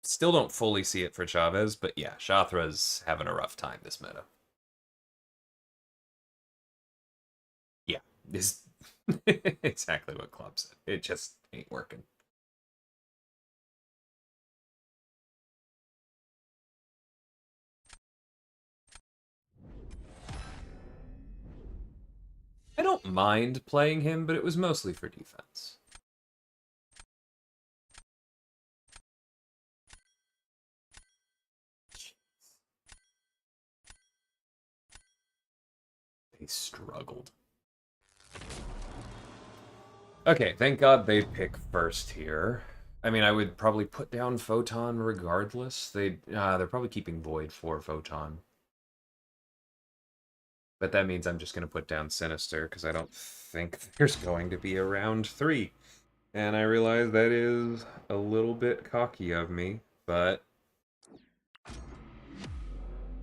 Speaker 1: still don't fully see it for Chavez, but yeah, Shathra's having a rough time this meta. Yeah, this exactly what Club said. It just ain't working. I don't mind playing him, but it was mostly for defense. They struggled. Okay, thank God they pick first here. I mean, I would probably put down Photon regardless. They're probably keeping Void for Photon. But that means I'm just going to put down Sinister, because I don't think there's going to be a round 3. And I realize that is a little bit cocky of me, but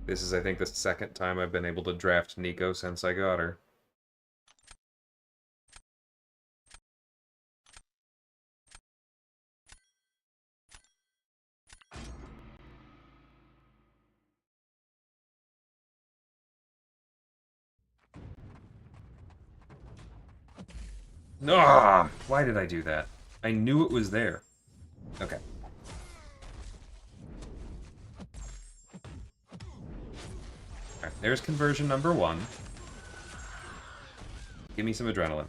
Speaker 1: this is, I think, the second time I've been able to draft Nico since I got her. Ah, why did I do that? I knew it was there. Okay. Alright, there's conversion number 1. Give me some adrenaline.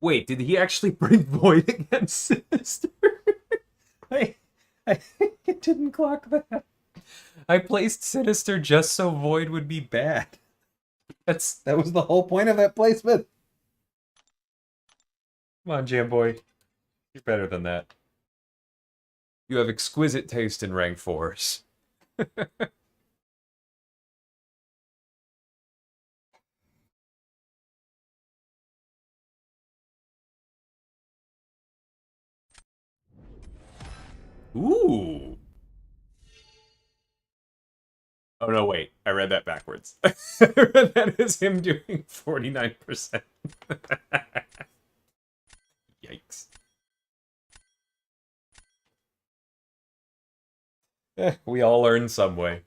Speaker 1: Wait, did he actually bring Void against Sinister? I, I didn't clock that. I placed Sinister just so Void would be bad. That was the whole point of that placement. Come on, Jam Boy. You're better than that. You have exquisite taste in rank 4s. Ooh. Oh no, wait. I read that backwards. I read that as him doing 49%. Yikes. We all learn some way.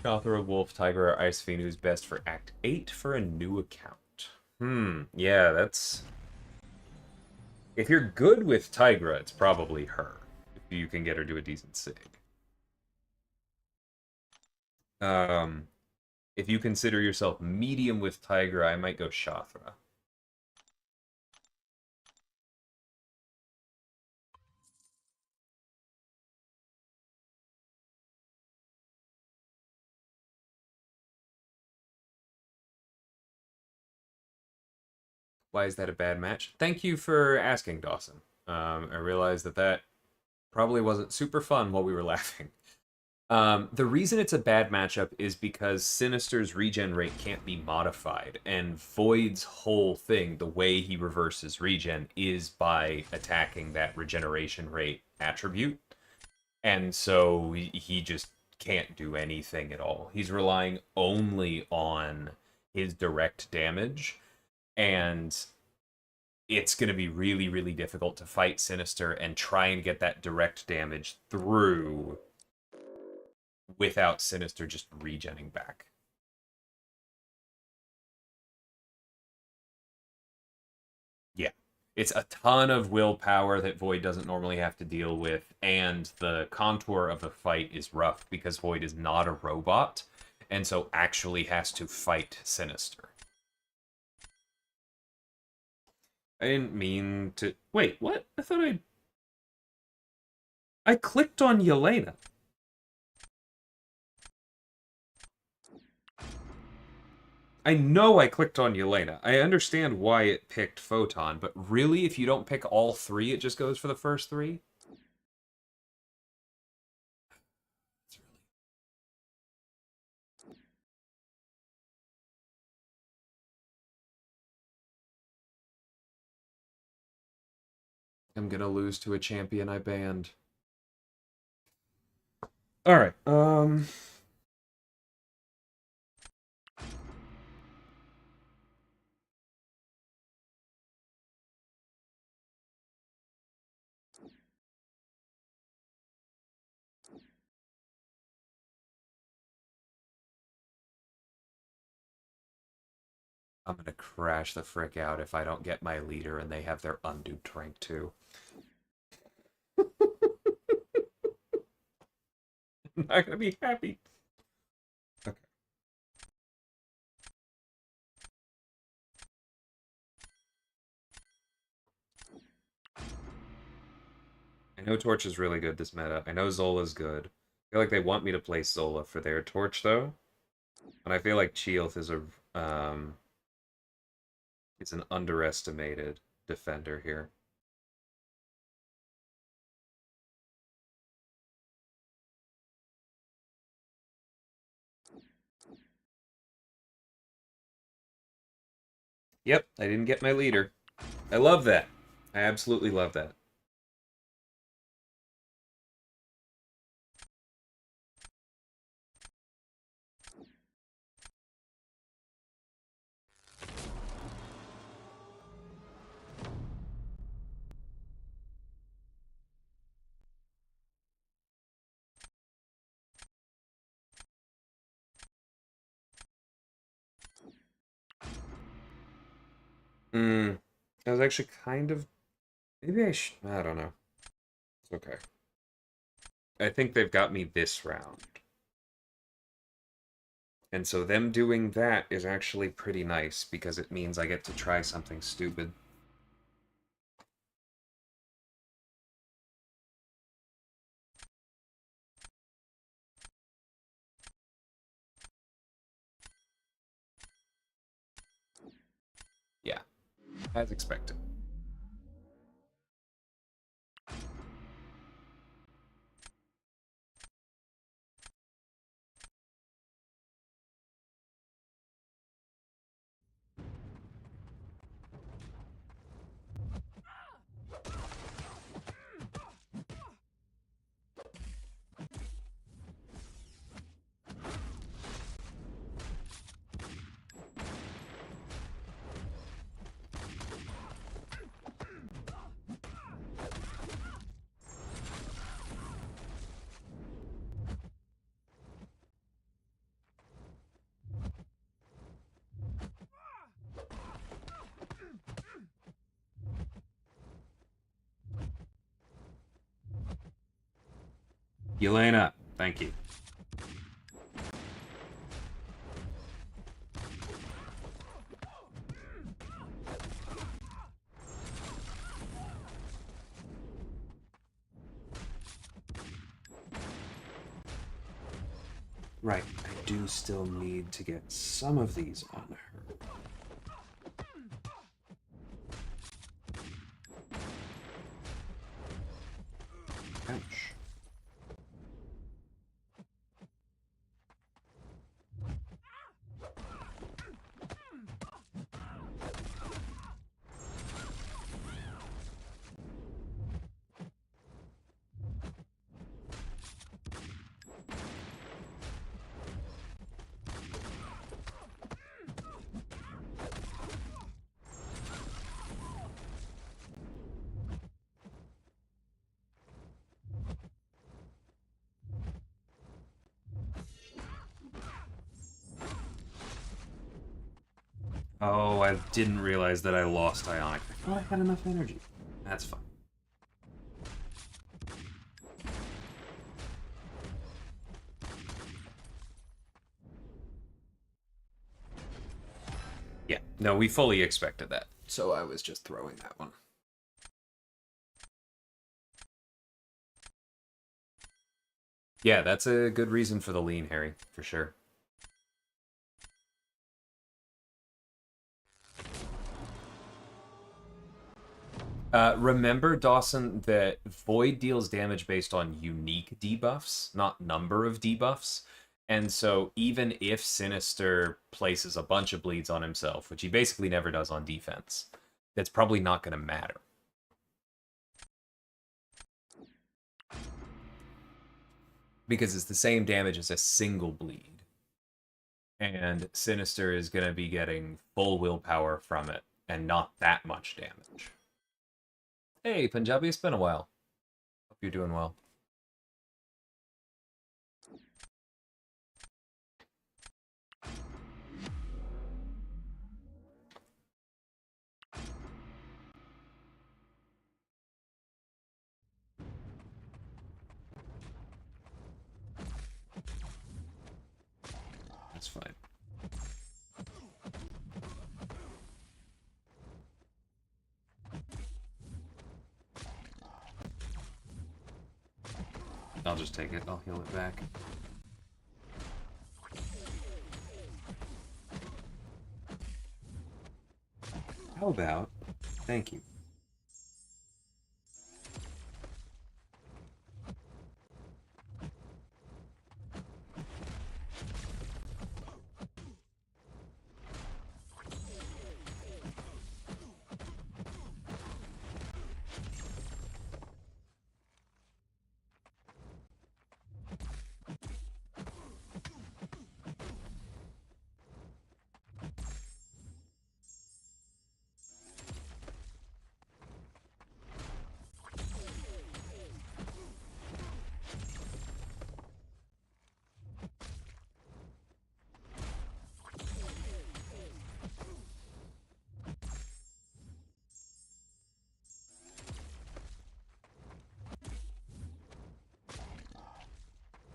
Speaker 1: Chothra, Wolf, Tiger, or Ice Fiend, who's best for Act 8 for a new account? Yeah, that's... If you're good with Tigra, it's probably her. If you can get her to a decent sig. Um, if you consider yourself medium with Tigra, I might go Chothra. Why is that a bad match? Thank you for asking, Dawson. I realized that probably wasn't super fun while we were laughing. The reason it's a bad matchup is because Sinister's regen rate can't be modified, and Void's whole thing, the way he reverses regen, is by attacking that regeneration rate attribute. And so he just can't do anything at all. He's relying only on his direct damage, and it's going to be really, really difficult to fight Sinister and try and get that direct damage through without Sinister just regenning back. Yeah. It's a ton of willpower that Void doesn't normally have to deal with, and the contour of the fight is rough because Void is not a robot, and so actually has to fight Sinister. I didn't mean to... Wait, what? I thought I clicked on Yelena. I know I clicked on Yelena. I understand why it picked Photon, but really, if you don't pick all three, it just goes for the first three? I'm gonna lose to a champion I banned. Alright, I'm gonna crash the frick out if I don't get my leader and they have their unduped rank too. I'm not gonna be happy. Okay. I know Torch is really good this meta. I know Zola's good. I feel like they want me to play Zola for their Torch though. And I feel like Chioth is is an underestimated defender here. Yep, I didn't get my leader. I love that. I absolutely love that. I was actually kind of... Maybe I don't know. It's okay. I think they've got me this round. And so them doing that is actually pretty nice because it means I get to try something stupid. Yeah. As expected. Yelena, thank you. Right, I do still need to get some of these on her. Ouch. Oh, I didn't realize that I lost Ionic. I thought I had enough energy. That's fine. Yeah, no, we fully expected that. So I was just throwing that one. Yeah, that's a good reason for the lean, Harry, for sure. Remember, Dawson, that Void deals damage based on unique debuffs, not number of debuffs. And so even if Sinister places a bunch of bleeds on himself, which he basically never does on defense, that's probably not going to matter. Because it's the same damage as a single bleed. And Sinister is going to be getting full willpower from it, and not that much damage. Hey, Punjabi, it's been a while. Hope you're doing well. That's fine. I'll just take it. I'll heal it back. How about... Thank you.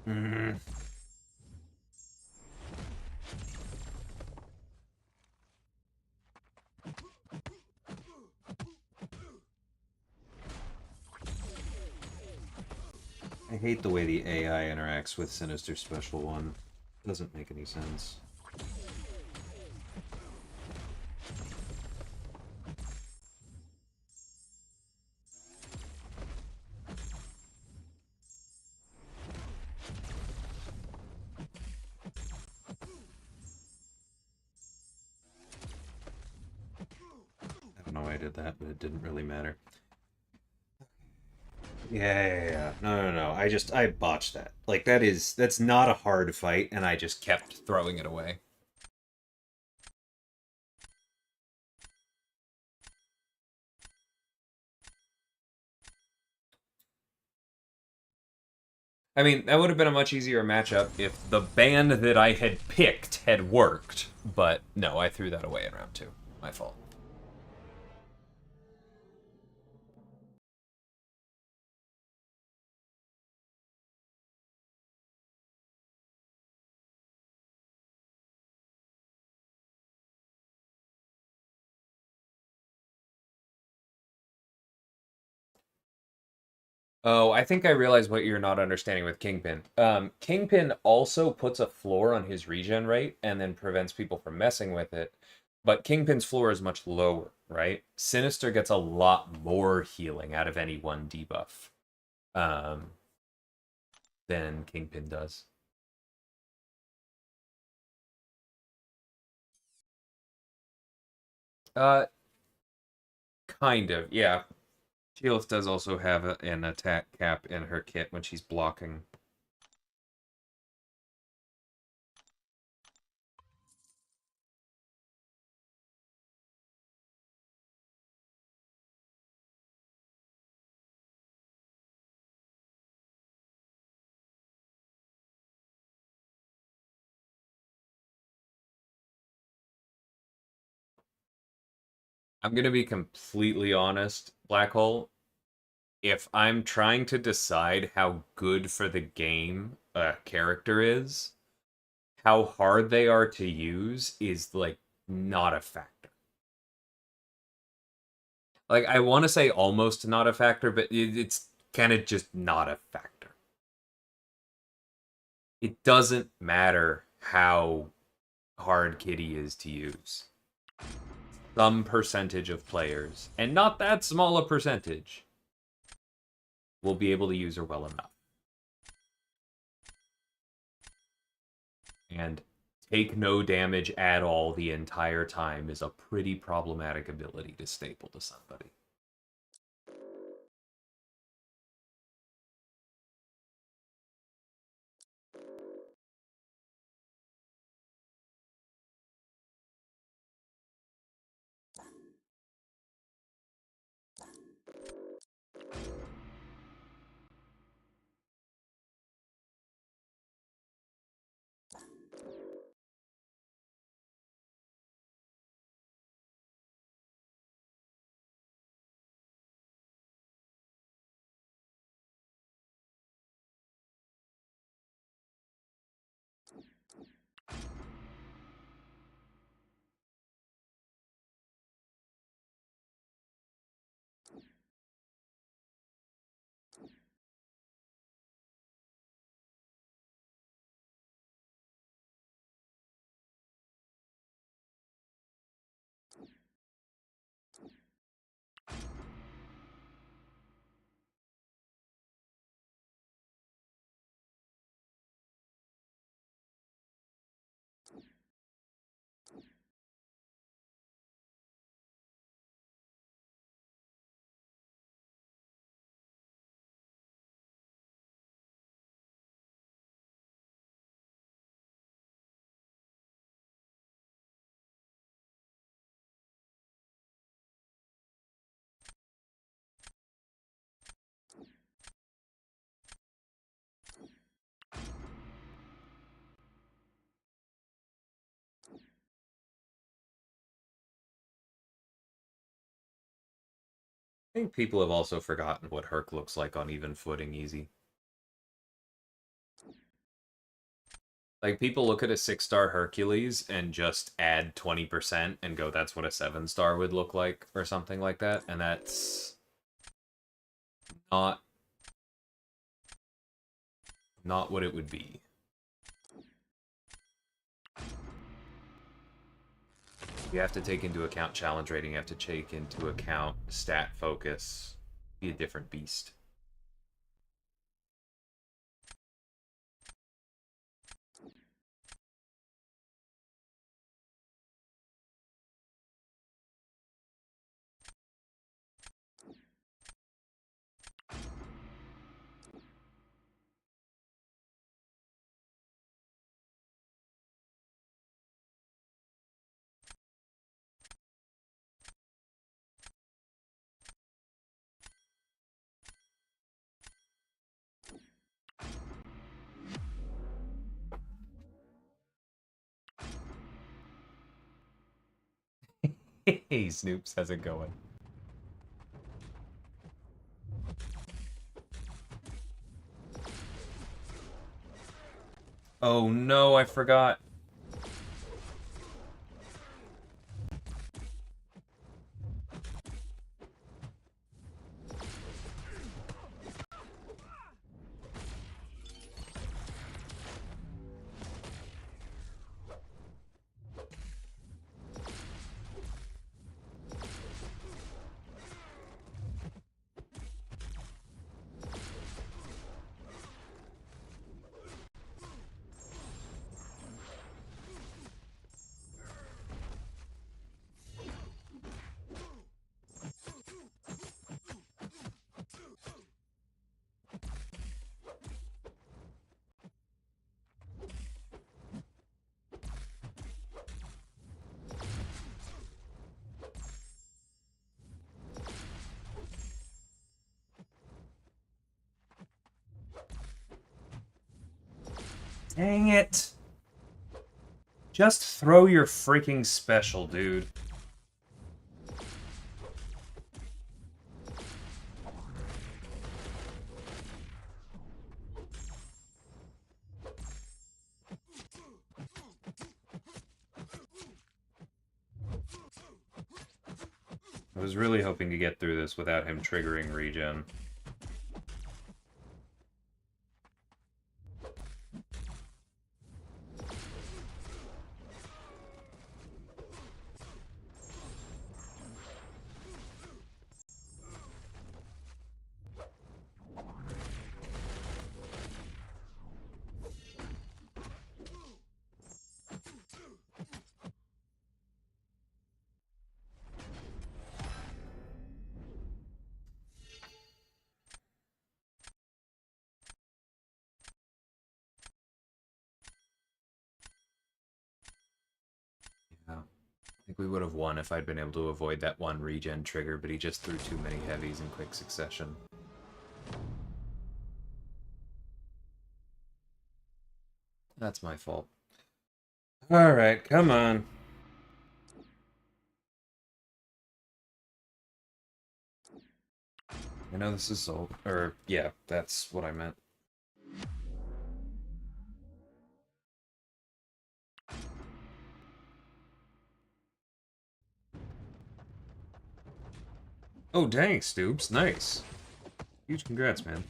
Speaker 1: Mm. I hate the way the AI interacts with Sinister Special 1. Doesn't make any sense. why I did that, but it didn't really matter. Yeah. No. I botched that. Like, that's not a hard fight, and I just kept throwing it away. I mean, that would have been a much easier matchup if the band that I had picked had worked, but no, I threw that away in round 2. My fault. Oh, I think I realize what you're not understanding with Kingpin. Kingpin also puts a floor on his regen rate and then prevents people from messing with it. But Kingpin's floor is much lower, right? Sinister gets a lot more healing out of any one debuff um, than Kingpin does. Uh, kind of, yeah. Teal'c does also have an attack cap in her kit when she's blocking. I'm gonna be completely honest, Black Hole. If I'm trying to decide how good for the game a character is, how hard they are to use is like not a factor. Like I want to say almost not a factor, but it's kind of just not a factor. It doesn't matter how hard Kitty is to use. Some percentage of players, and not that small a percentage, will be able to use her well enough. And take no damage at all the entire time is a pretty problematic ability to staple to somebody. I think people have also forgotten what Herc looks like on even footing easy. Like, people look at a 6-star Hercules and just add 20% and go, that's what a 7-star would look like, or something like that, and that's not what it would be. You have to take into account challenge rating, you have to take into account stat focus, be a different beast. Hey, Snoops, how's it going? Oh no, I forgot. Dang it. Just throw your freaking special, dude. I was really hoping to get through this without him triggering regen. Yeah. I think we would have won if I'd been able to avoid that one regen trigger, but he just threw too many heavies in quick succession. That's my fault. Alright, come on. I know this is so... Or, yeah, that's what I meant. Oh, dang, Stoops. Nice. Huge congrats, man.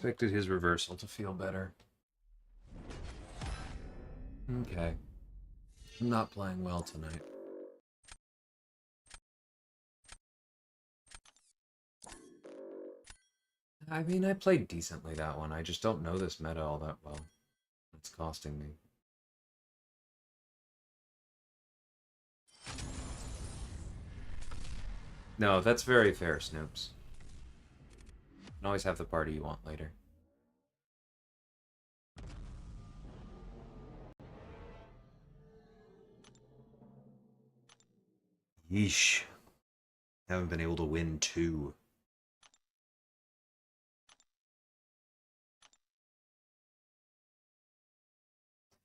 Speaker 1: Expected his reversal to feel better. Okay. I'm not playing well tonight. I mean, I played decently that one. I just don't know this meta all that well. it's costing me. No, that's very fair, Snoops. You can always have the party you want later. Yeesh. Haven't been able to win 2.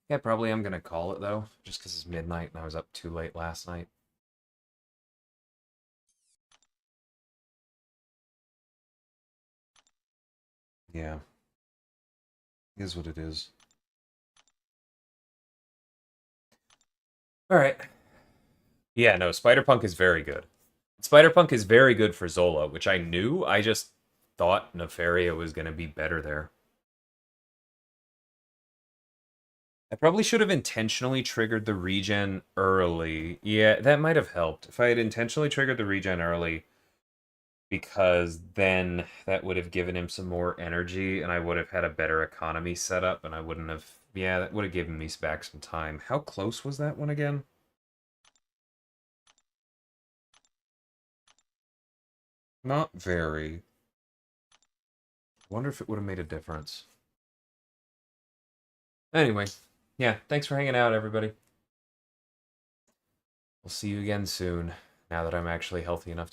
Speaker 1: Yeah, probably I'm gonna call it though, just because it's midnight and I was up too late last night. Yeah. Is what it is. Alright. Yeah, no, Spider-Punk is very good. Spider-Punk is very good for Zola, which I knew. I just thought Nefaria was going to be better there. I probably should have intentionally triggered the regen early. Yeah, that might have helped. If I had intentionally triggered the regen early, because then that would have given him some more energy, and I would have had a better economy set up, and I wouldn't have... Yeah, that would have given me back some time. How close was that one again? Not very. Wonder if it would have made a difference. Anyway, yeah, thanks for hanging out, everybody. We'll see you again soon, now that I'm actually healthy enough to